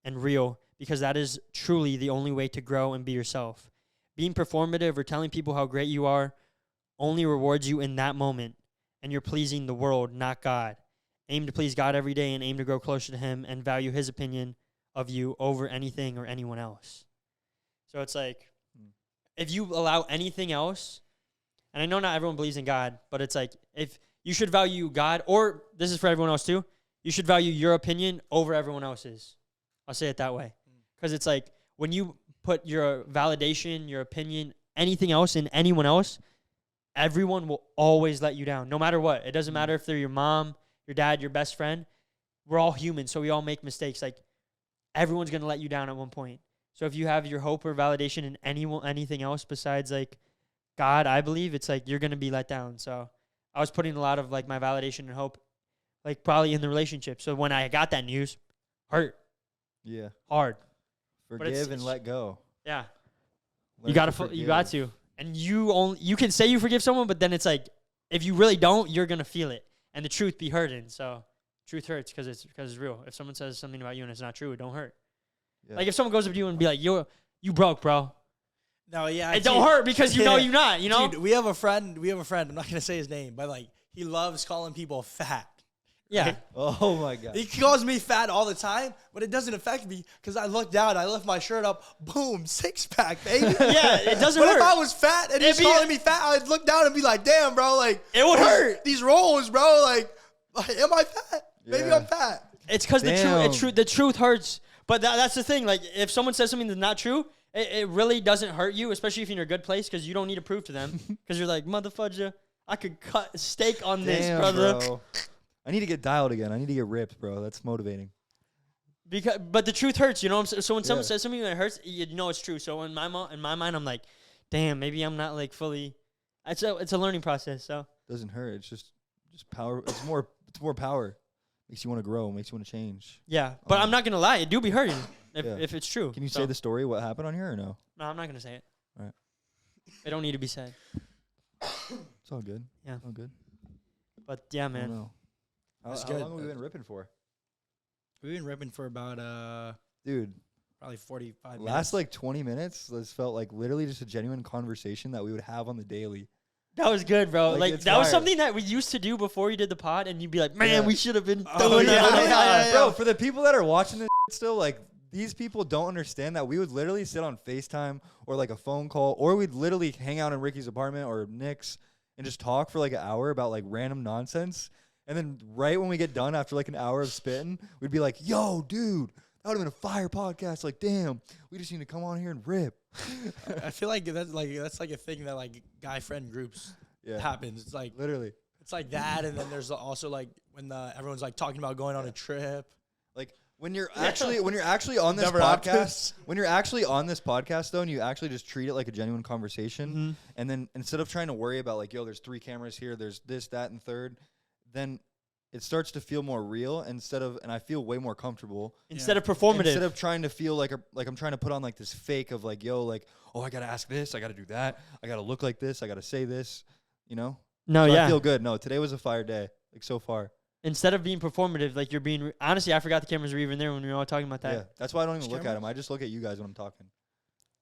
and real, because that is truly the only way to grow and be yourself. Being performative or telling people how great you are only rewards you in that moment, and you're pleasing the world, not God. Aim to please God every day and aim to grow closer to him and value his opinion of you over anything or anyone else. So it's like, if you allow anything else, and I know not everyone believes in God, but it's like, if you should value God, or this is for everyone else too, you should value your opinion over everyone else's. I'll say it that way. Because it's like, when you put your validation, your opinion, anything else in anyone else, everyone will always let you down, no matter what. It doesn't matter if they're your mom, your dad, your best friend. We're all human, so we all make mistakes. Like, everyone's going to let you down at one point. So if you have your hope or validation in anything else besides, like, God, I believe, it's like you're going to be let down. So I was putting a lot of, like, my validation and hope, like, probably in the relationship. So when I got that news, hurt. Yeah. Hard. Forgive and let go. Yeah. Learn You got forgive. to. And you can say you forgive someone, but then it's like, if you really don't, you're going to feel it. And the truth be hurting. So truth hurts because it's real. If someone says something about you and it's not true, it don't hurt. Yeah. Like if someone goes up to you and be like, you broke, bro. No, yeah. It don't hurt because you know you're not, you know? Dude, we have a friend. I'm not going to say his name, but like he loves calling people fat. Yeah. Right? Oh my God. He calls me fat all the time, but it doesn't affect me because I look down, I lift my shirt up, boom, six pack, baby. Yeah, it doesn't But hurt. if I was fat and he's calling me fat, I'd look down and be like, damn, bro, like It would hurt. These rolls, bro, like am I fat? Maybe Yeah. I'm fat. It's because the truth hurts. But that's the thing. Like, if someone says something that's not true, it really doesn't hurt you, especially if you're in a good place, because you don't need to prove to them. Because you're like, motherfudger, I could cut a steak on this, Damn, brother. bro. I need to get dialed again. I need to get ripped, bro. That's motivating. But the truth hurts, you know what I'm saying? So when someone Yeah. says something that hurts, you know it's true. So in my mind, I'm like, damn, maybe I'm not like fully. It's a learning process. So Doesn't hurt. It's just power. It's more power. Makes you want to grow. Makes you want to change. yeah, but I'm not gonna lie, it do be hurting Yeah. if it's true. Can you So- say the story? What happened on here or no? No, I'm not gonna say it. All right. It don't need to be said. It's all good. Yeah. All good. But yeah, I don't man. know. That's How good. long have we been ripping for? We've been ripping for about Dude, probably 45 minutes. last like 20 minutes, this felt like literally just a genuine conversation that we would have on the daily. That was good, bro. Like, Like it's that was fire. something that we used to do before you did the pod, and you'd be like, "Man, Yeah. we should have been Oh, doing yeah, that." yeah. Bro, for the people that are watching this still, like, these people don't understand that we would literally sit on FaceTime or like a phone call, or we'd literally hang out in Ricky's apartment or Nick's and just talk for like an hour about like random nonsense. And then right when we get done after like an hour of spitting, we'd be like, yo, dude, that would have been a fire podcast. Like, damn, we just need to come on here and rip. I feel like that's like a thing that like guy friend groups Yeah, happens. It's like literally. that, and then there's also like when everyone's like talking about going on a trip. Like, When you're actually on this Never had podcast, when you're actually on this podcast though, and you actually just treat it like a genuine conversation, and then instead of trying to worry about like, yo, there's 3 cameras here, there's this, that, and third, then it starts to feel more real and I feel way more comfortable Instead of performative. instead of trying to feel like I'm trying to put on like this fake of like, yo, like, oh, I gotta ask this, I gotta do that, I gotta look like this, I gotta say this, you know? No, So yeah. I feel good. No, today was a fire day, like so far. Instead of being performative, like you're being. Honestly, I forgot the cameras were even there when we were all talking about that. Yeah, that's why I don't even look at cameras? them. I just look at you guys when I'm talking.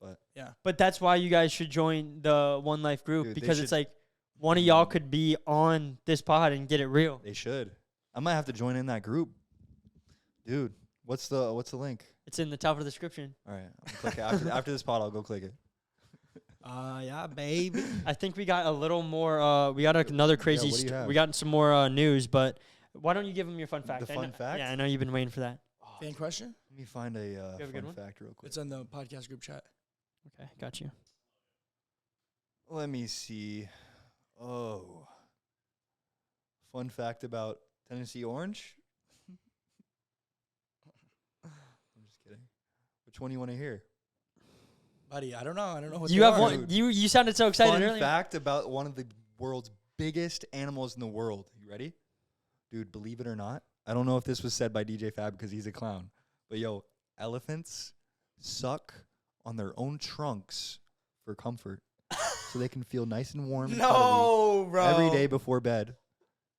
But But that's why you guys should join the One Life group Dude, they because it's should- like one of y'all could be on this pod and get it real. they should. I might have to join in that group, dude. What's the link? It's in the top of the description. All right, I'm gonna click it. After this pod, I'll go click it. Yeah, baby. I think we got a little more. We got another crazy. what do you have? We got some more news, but why don't you give them your fun fact? The I fun know- fact? Yeah, I know you've been waiting for that. Fan question? Let me find a have a good fun one? fact real quick. It's on the podcast group chat. Okay, got you. Let me see. Oh, fun fact about Tennessee Orange. I'm just kidding. Which one do you want to hear? Buddy, I don't know. I don't know what You they have are. one. You sounded so excited Fun earlier. fact about one of the world's biggest animals in the world. You ready? Dude, believe it or not, I don't know if this was said by DJ Fab because he's a clown, but yo, elephants suck on their own trunks for comfort so they can feel nice and warm and cuddly No, bro. every day before bed.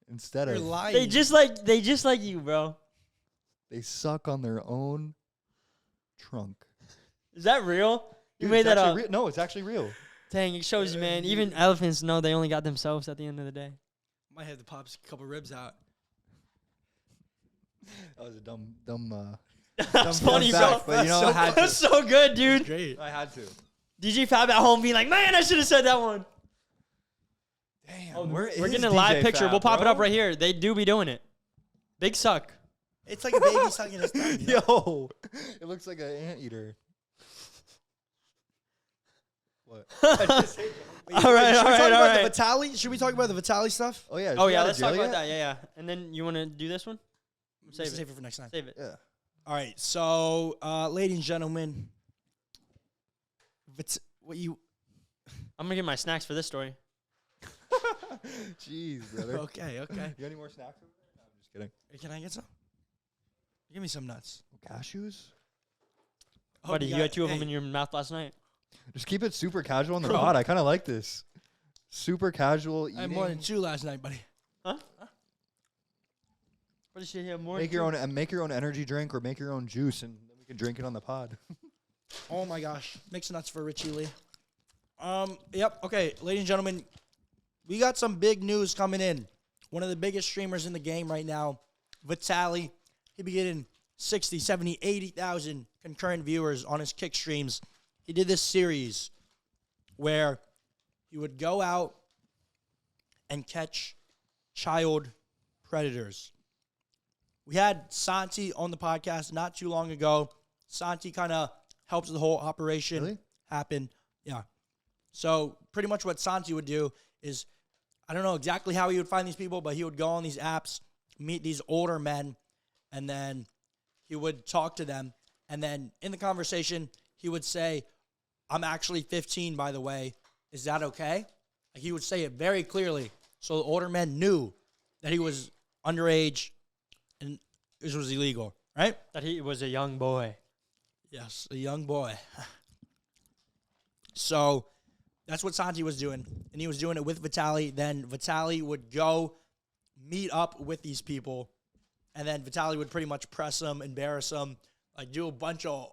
Instead You're of lying. They just like you, bro. they suck on their own trunk. Is that real? You Dude, made it's that actually up. No, it's actually real. Dang, it shows you, man. Even elephants know they only got themselves at the end of the day. Might have to pop a couple ribs out. That was a dumb That's fun funny, bro. fact, but you know, I had to. That's so good, dude. Great. I had to. DJ Fab at home being like, man, I should have said that one. Damn, We're getting a live picture. We'll pop it up right here. They do be doing it. Big suck. It's like a baby sucking his thumb. You know? Yo, it looks like an anteater. What? All right, all right, all right. The Vitaly? Should we talk about the Vitaly stuff? Oh yeah. is Oh he yeah, out of let's talk jail about yet? that. Yeah, yeah. And then you want to do this one? Save Save it. it for next time. Save it. Yeah. All right. So, ladies and gentlemen, what you? I'm gonna get my snacks for this story. Jeez, brother. Okay. You got any more snacks over there? No, I'm just kidding. Hey, can I get some? Give me some nuts. Cashews? Oh, Buddy, we you got- had 2 of them hey, in your mouth last night. Just keep it super casual on the Bro. pod. I kind of like this. Super casual eating. I had more than 2 last night, buddy. Huh? What did she have more? Make your own energy drink or make your own juice, and then we can drink it on the pod. Oh my gosh. Mixed nuts for Richie Lee. Yep. Okay, ladies and gentlemen, we got some big news coming in. One of the biggest streamers in the game right now, Vitaly. He be getting 60, 70, 80,000 concurrent viewers on his kick streams. He did this series where he would go out and catch child predators. We had Santi on the podcast not too long ago. Santi kind of helps the whole operation Really? happen. Yeah. So pretty much what Santi would do is, I don't know exactly how he would find these people, but he would go on these apps, meet these older men, and then he would talk to them. And then in the conversation, he would say, I'm actually 15, by the way. Is that okay? Like, he would say it very clearly. So the older men knew that he was underage and this was illegal, right? That he was a young boy. Yes, a young boy. So that's what Santi was doing. And he was doing it with Vitaly. Then Vitaly would go meet up with these people. And then Vitaly would pretty much press them, embarrass them, like do a bunch of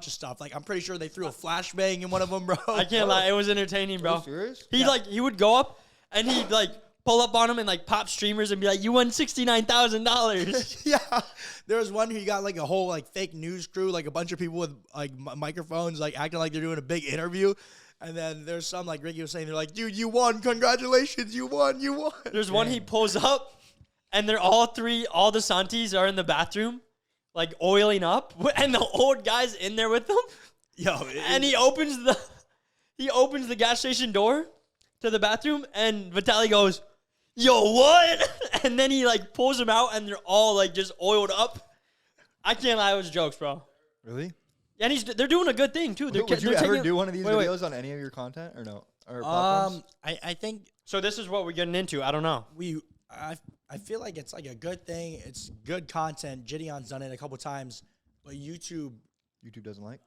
stuff. Like, I'm pretty sure they threw a flashbang in one of them, bro. I can't lie, it was entertaining, Are bro. you serious? He would go up and he'd like pull up on him and like pop streamers and be like, "You won $69,000." Yeah, there was one who got like a whole like fake news crew, like a bunch of people with like microphones, like acting like they're doing a big interview. And then there's some, like Ricky was saying, they're like, "Dude, you won! Congratulations, you won! You won!" There's one he pulls up and they're all the Santis are in the bathroom, like oiling up, and the old guy's in there with them. Yo, And he opens the gas station door to the bathroom, and Vitaly goes, "Yo, what?" And then he like pulls them out, and they're all like just oiled up. I can't lie, it was jokes, bro. Really? And they're doing a good thing too. Would you ever do one of these videos on any of your content or no? Or platforms? I think So this is what we're getting into. I don't know. I feel like it's like a good thing. It's good content. Gideon's done it a couple times, but YouTube doesn't like?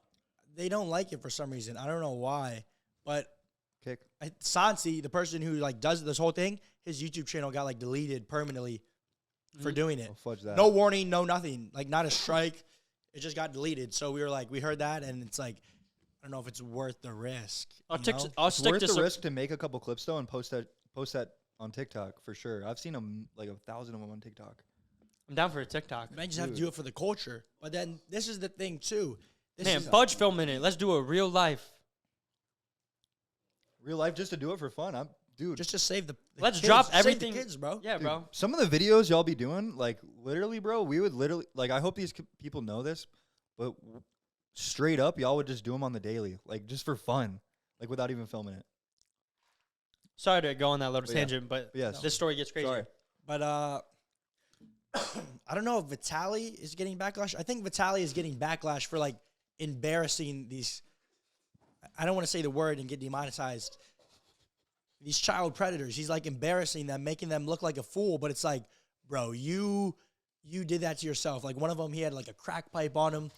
they don't like it for some reason. I don't know why, but Kick. Sansi, the person who like does this whole thing, his YouTube channel got like deleted permanently for doing it. Oh, fudge that. No warning, no nothing. Like not a strike. It just got deleted. So we were like, we heard that, and it's like, I don't know if it's worth the risk. I'll you know? It's worth the risk to make a couple clips though and post that on TikTok for sure. I've seen them like 1,000 of them on TikTok. I'm down for a TikTok. I just have to do it for the culture. But then this is the thing too. Man, Fudge filming it. Let's do a real life. Real life just to do it for fun. Dude. Just to save the Let's kids. drop Save the everything. kids, bro. Yeah, Dude, bro. some of the videos y'all be doing, like literally, bro, we would literally, like, I hope these people know this, but straight up, y'all would just do them on the daily, like just for fun, like without even filming it. Sorry to go on that little But yeah. tangent, but Yes. this story gets crazy. Sorry. But I don't know if Vitaly is getting backlash. I think Vitaly is getting backlash for like embarrassing these. I don't want to say the word and get demonetized. These child predators. He's like embarrassing them, making them look like a fool. But it's like, bro, you did that to yourself. Like one of them, he had like a crack pipe on him.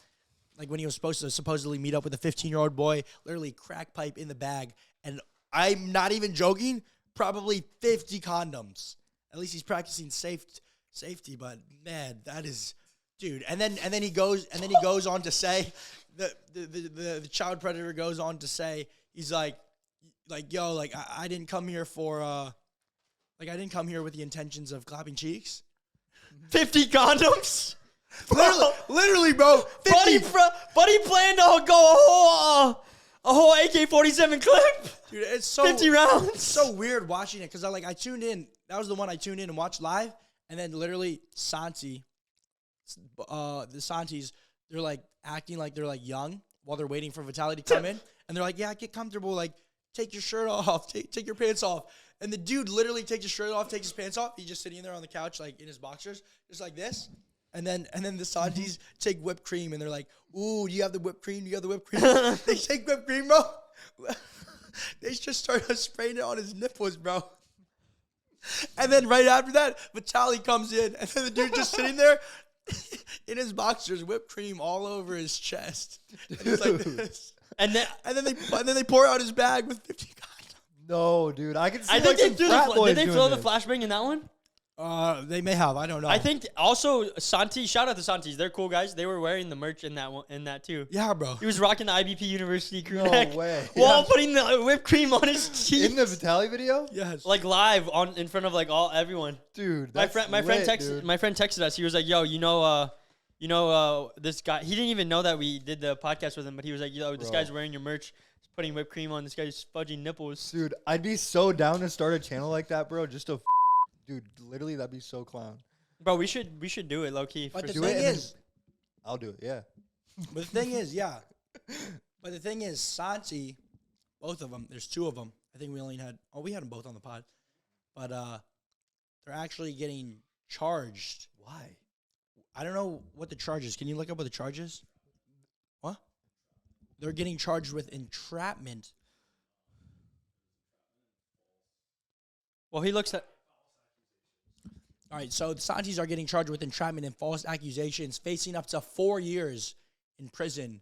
Like when he was supposed to supposedly meet up with a 15-year-old boy, literally crack pipe in the bag. And I'm not even joking, probably 50 condoms. At least he's practicing safety, but man, that is, dude. And then he goes on to say, the child predator goes on to say, he's like, yo, like I didn't come here for, I didn't come here with the intentions of clapping cheeks. 50 condoms? Literally, bro. 50. Buddy planned to go a whole AK-47 clip. Dude, it's so 50 rounds. It's so weird watching it because I tuned in. That was the one I tuned in and watched live, and then literally Santi, the Santis, they're like acting like they're like young while they're waiting for Vitaly to come in, and they're like, "Yeah, get comfortable. Like, take your shirt off, take your pants off." And the dude literally takes his shirt off, takes his pants off. He's just sitting there on the couch, like in his boxers, just like this. And then the Santis take whipped cream, and they're like, "Ooh, do you have the whipped cream? Do you have the whipped cream?" They take whipped cream, bro. They just started spraying it on his nipples, bro. And then right after that, Vitaly comes in, and then the dude just sitting there in his boxers, whipped cream all over his chest. And he's like this. And then they pour out his bag with 50 condoms. No, dude, I can see. I think like, did they throw the flashbang in that one? They may have. I don't know. I think also Santi. Shout out to Santis. They're cool guys. They were wearing the merch in that one, in that too. Yeah, bro. He was rocking the IBP University crew No neck way. while putting the whipped cream on his cheeks. In the Vitaly video? Yes. Like live in front of like everyone. Dude, My that's friend dude. my friend texted us. He was like, "Yo, this guy." He didn't even know that we did the podcast with him, but he was like, "Yo, this Bro. guy's wearing your merch, he's putting whipped cream on. This guy's fudging nipples." Dude, I'd be so down to start a channel like that, bro. Just to, dude, literally, that'd be so clown. Bro, we should do it low key. But the Do thing it and is, I'll do it, yeah. but the thing is, yeah. But the thing is, Santi, both of them. There's two of them. I think we only had. Oh, we had them both on the pod. But they're actually getting charged. Why? I don't know what the charge is. Can you look up what the charge is? What? They're getting charged with entrapment. Well, he looks at. All right, so the Santis are getting charged with entrapment and false accusations, facing up to 4 years in prison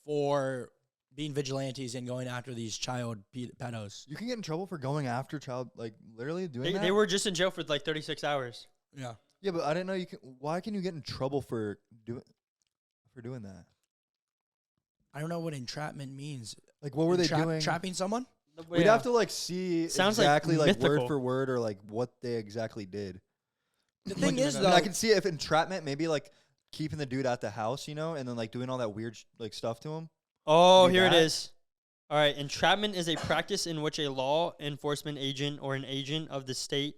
for being vigilantes and going after these child pedos. You can get in trouble for going after child, like literally doing that. They were just in jail for like 36 hours. Yeah. Yeah, but I didn't know you can. Why can you get in trouble for doing that? I don't know what entrapment means. Like, what were they doing? Trapping someone? We'd have to like see Sounds like exactly like word mythical. for word or like what they exactly did. The thing is, I though, mean, I can see if entrapment, maybe like keeping the dude at the house, and then like doing all that weird like stuff to him. Oh, do here it that. is. All right, entrapment is a practice in which a law enforcement agent or an agent of the state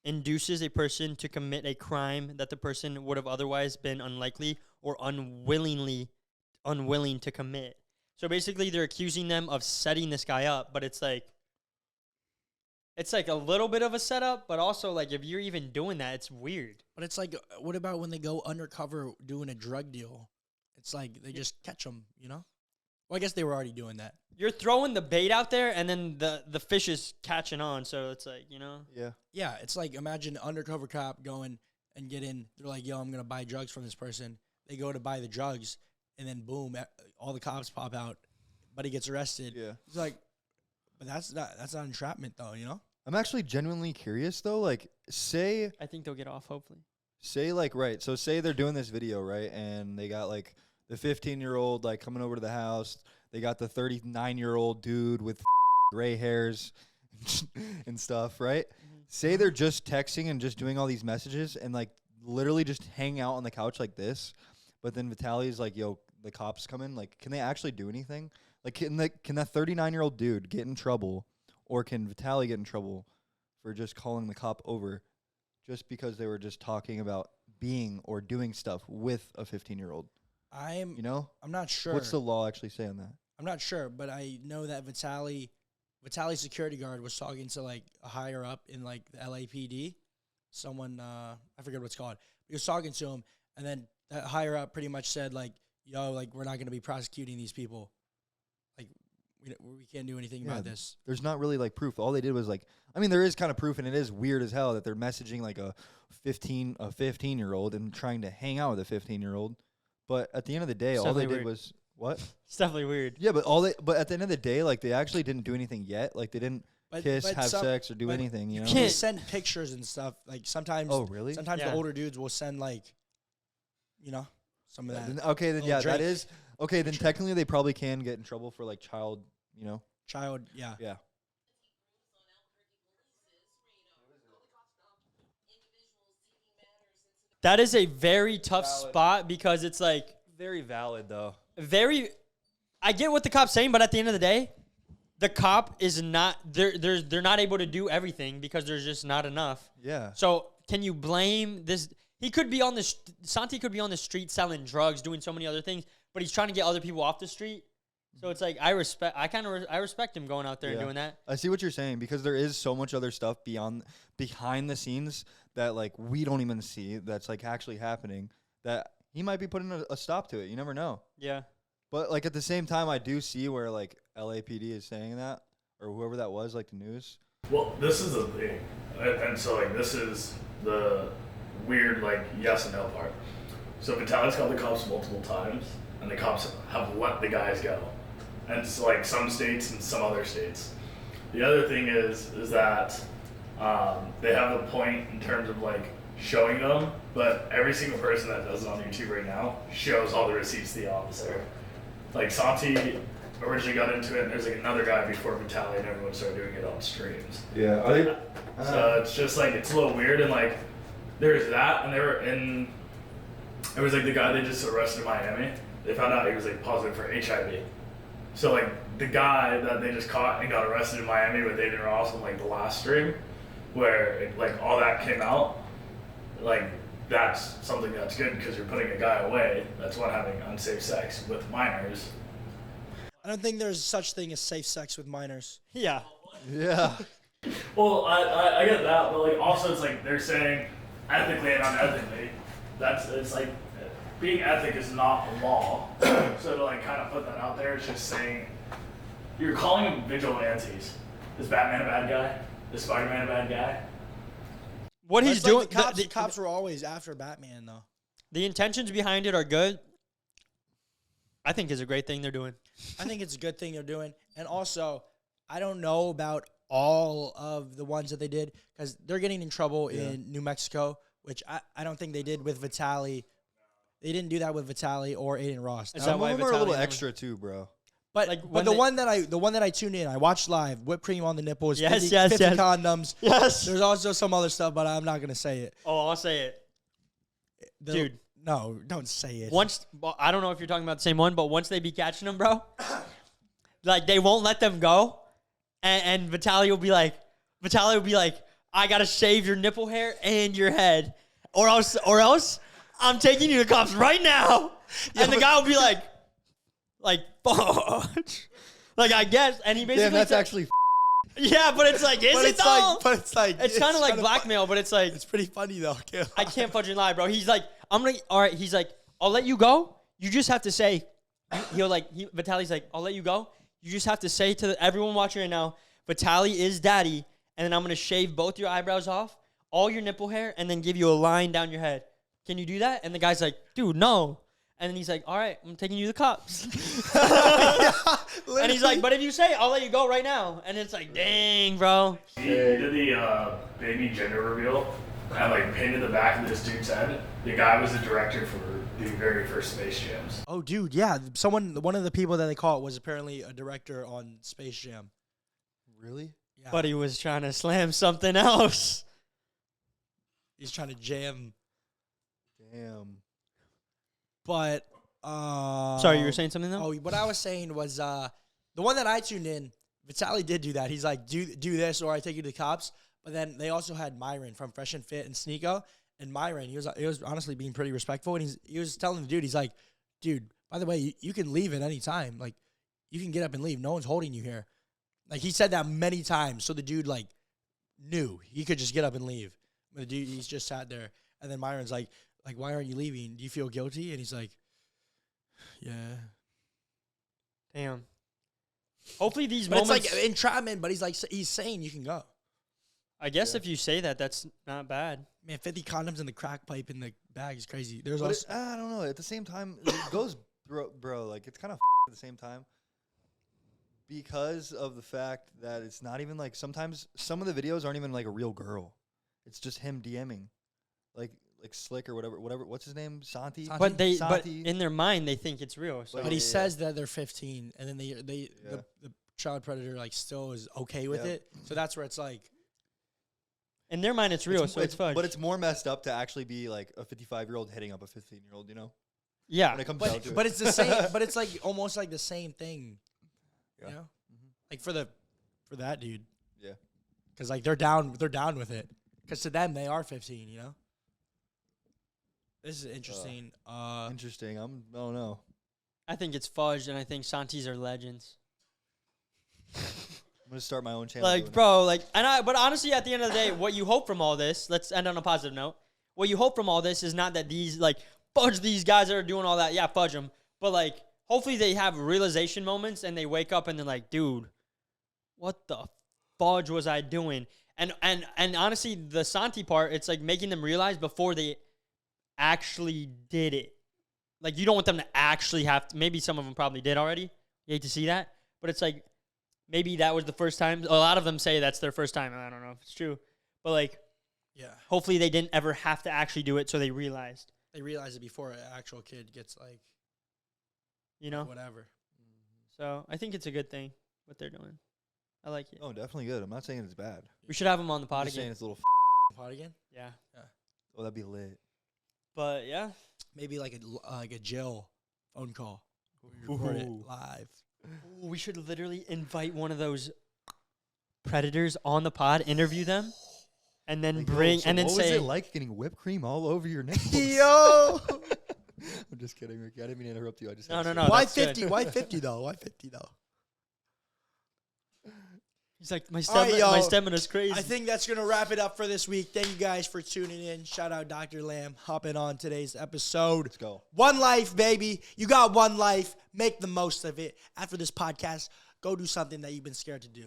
induces a person to commit a crime that the person would have otherwise been unlikely or unwilling to commit. So basically, they're accusing them of setting this guy up, but it's like it's like a little bit of a setup, but also like if you're even doing that, it's weird. But it's like, what about when they go undercover doing a drug deal? It's like they just catch them, you know? Well, I guess they were already doing that. You're throwing the bait out there, and then the fish is catching on. So it's like, you know. Yeah. Yeah, it's like imagine an undercover cop going and getting. They're like, "Yo, I'm gonna buy drugs from this person." They go to buy the drugs, and then boom, all the cops pop out. Buddy gets arrested. Yeah. It's like, but that's not entrapment though, you know? I'm actually genuinely curious though. Like, say I think they'll get off, hopefully. like right. So say they're doing this video, right, and they got like the 15-year-old like coming over to the house. They got the 39-year-old dude with gray hairs and stuff, right? Say they're just texting and just doing all these messages and like literally just hang out on the couch like this. But then Vitaly's like, "Yo, the cops coming." Like, can they actually do anything? Like, can that 39-year-old dude get in trouble, or can Vitaly get in trouble for just calling the cop over just because they were just talking about being or doing stuff with a 15-year-old? I'm not sure. What's the law actually say on that? I'm not sure, but I know that Vitaly's security guard was talking to like a higher up in like the LAPD. Someone I forget what it's called. He was talking to him, and then that higher up pretty much said like, "Yo, like we're not going to be prosecuting these people. Like we can't do anything about this." There's not really like proof. All they did was like, I mean, there is kind of proof, and it is weird as hell that they're messaging like a 15-year-old and trying to hang out with a 15-year-old. But at the end of the day, It's all they definitely did weird. was what? It's definitely weird. Yeah, but at the end of the day, like they actually didn't do anything yet. Like they didn't kiss, have sex, or do anything. You know? They can't- send pictures and stuff. Like sometimes. Oh, really? Sometimes Yeah. the older dudes will send like, you know, some of that. Then little that drink. is okay. Then technically, they probably can get in trouble for like child. You know? Child, yeah. Yeah. That is a very tough spot because it's like Very valid though. I get what the cop's saying, but at the end of the day, the cop is not they're not able to do everything because there's just not enough. Yeah. So can you blame this? He could be on the Santi could be on the street selling drugs, doing so many other things, but he's trying to get other people off the street. So it's like I respect him going out there and Yeah. doing that. I see what you're saying because there is so much other stuff behind the scenes that like we don't even see that's like actually happening that he might be putting a stop to it. You never know. Yeah. But like at the same time, I do see where like LAPD is saying that or whoever that was, like the news. Well, this is the thing, and so like this is the weird like yes and no part. So Vitaly's called the cops multiple times, and the cops have let the guys go, and it's like some states and some other states. The other thing is that they have a point in terms of like showing them, but every single person that does it on YouTube right now shows all the receipts to the officer. Like Santi originally got into it, and there's like another guy before Vitaly, and everyone started doing it on streams. Yeah. So it's just like it's a little weird, and like there's that, and it was like the guy they just arrested in Miami. They found out he was like positive for HIV. So like the guy that they just caught and got arrested in Miami with David Ross on like the last stream, where it, like all that came out, like that's something that's good because you're putting a guy away. That's one having unsafe sex with minors. I don't think there's such thing as safe sex with minors. Yeah. Yeah. Well, I get that, but like also it's like they're saying ethically and unethically. It's like being ethic is not a law. So to like kind of put that out there, it's just saying you're calling them vigilantes. Is Batman a bad guy? Is Spider-Man a bad guy? What But he's it's like doing, the cops were always after Batman though. the intentions behind it are good. I think is a great thing they're doing. I think it's a good thing they're doing. And also, I don't know about all of the ones that they did because they're getting in trouble in New Mexico, which I don't think they did with Vitaly. They didn't do that with Vitaly or Aiden Ross. Is Now, that Some why of them are a little Vitaly- extra too, bro. but like, but when the they- one that I tuned in, I watched live, whipped cream on the nipples, Yes, 50, yes, 50 yes. condoms. Yes. There's also some other stuff, but I'm not gonna say it. Oh, I'll say it. Dude. No, don't say it. Well, I don't know if you're talking about the same one, but once they be catching them, bro, like they won't let them go, and Vitaly will be like, I gotta shave your nipple hair and your head, or else I'm taking you to the cops right now, and the guy will be like, fuck, like I guess, and he basically Damn, that's said- actually Yeah, but it's like, is But it it's though? like, but it's like, it's kind of like kinda blackmail, but it's like, It's pretty funny though. I can't fudge and lie, bro. He's like, all right. He's like, I'll let you go. You just have to say, Vitaly's like, I'll let you go. You just have to say to everyone watching right now, Vitaly is daddy, and then I'm going to shave both your eyebrows off, all your nipple hair, and then give you a line down your head. Can you do that? And the guy's like, dude, no. And then he's like, all right, I'm taking you to the cops. And he's like, but if you say, I'll let you go right now. And it's like, dang, bro. He did the baby gender reveal and like painted the back of this dude's head. The guy was the director for the very first Space Jams. Oh, dude, yeah. One of the people that they caught was apparently a director on Space Jam. Really? Yeah. But he was trying to slam something else. He's trying to jam. Damn. But Sorry, you were saying something though? Oh, what I was saying was the one that I tuned in. Vitaly did do that. He's like, do this or I take you to the cops. But then they also had Myron from Fresh and Fit and Sneeko. And Myron, he was honestly being pretty respectful. And he was telling the dude, he's like, dude, by the way, you can leave at any time. Like, you can get up and leave. No one's holding you here. Like, he said that many times. So the dude, like, knew he could just get up and leave. But the dude, he's just sat there. And then Myron's like, why aren't you leaving? Do you feel guilty? And he's like, yeah. Damn. Hopefully these But moments. it's like entrapment, but he's saying you can go. I guess if you say that, that's not bad. Man, 50 condoms in the crack pipe in the bag is crazy. There's But also I don't know. At the same time, it goes, bro. Like it's kind of at the same time because of the fact that it's not even like sometimes some of the videos aren't even like a real girl. It's just him DMing, like Slick or whatever. What's his name? Santi. But but Santi. in their mind, they think it's real. So. but he Yeah. says that they're 15, and then the child predator like still is okay with Yeah. it. So that's where it's like, In their mind, it's real, so it's fudge. But it's more messed up to actually be like a 55-year-old hitting up a 15-year-old. You know, yeah. when it comes down to but it. it's the same. But it's like almost like the same thing. Yeah. You know, like for that dude. Yeah. Because like they're down with it. Because to them they are 15. You know. This is interesting. Interesting. I don't know. I think it's fudge, and I think Santis are legends. I'm gonna start my own channel. Like, doing bro, like, but honestly, at the end of the day, what you hope from all this, let's end on a positive note. What you hope from all this is not that these, like, fudge these guys that are doing all that. Yeah, fudge them. But, like, hopefully they have realization moments and they wake up and they're like, dude, what the fudge was I doing? And honestly, the Santi part, it's like making them realize before they actually did it. Like, you don't want them to actually have to. Maybe some of them probably did already. You hate to see that. But it's like, maybe that was the first time. A lot of them say that's their first time. I don't know if it's true. But, like, yeah. hopefully they didn't ever have to actually do it, so they realized. They realize it before an actual kid gets like, You know? whatever. So I think it's a good thing, what they're doing. I like it. Oh, definitely good. I'm not saying it's bad. We should have them on the I'm pod just saying again. it's a little. Pot again? Yeah. Oh, that'd be lit. But, yeah. Maybe like a Jill phone call. We record it Ooh. live. Ooh, we should literally invite one of those predators on the pod, interview them, and then Like, bring, so and then what say, was it like getting whipped cream all over your nipples? Yo! I'm just kidding, Ricky. I didn't mean to interrupt you. I just No, had to no, say no. it. Why that's good. 50? Why 50 though? Why 50 though? he's like, my All right, stamina, my yo. stamina's crazy. I think that's going to wrap it up for this week. Thank you guys for tuning in. Shout out Dr. Lamb hopping on today's episode. Let's go. One life, baby. You got one life. Make the most of it. After this podcast, go do something that you've been scared to do.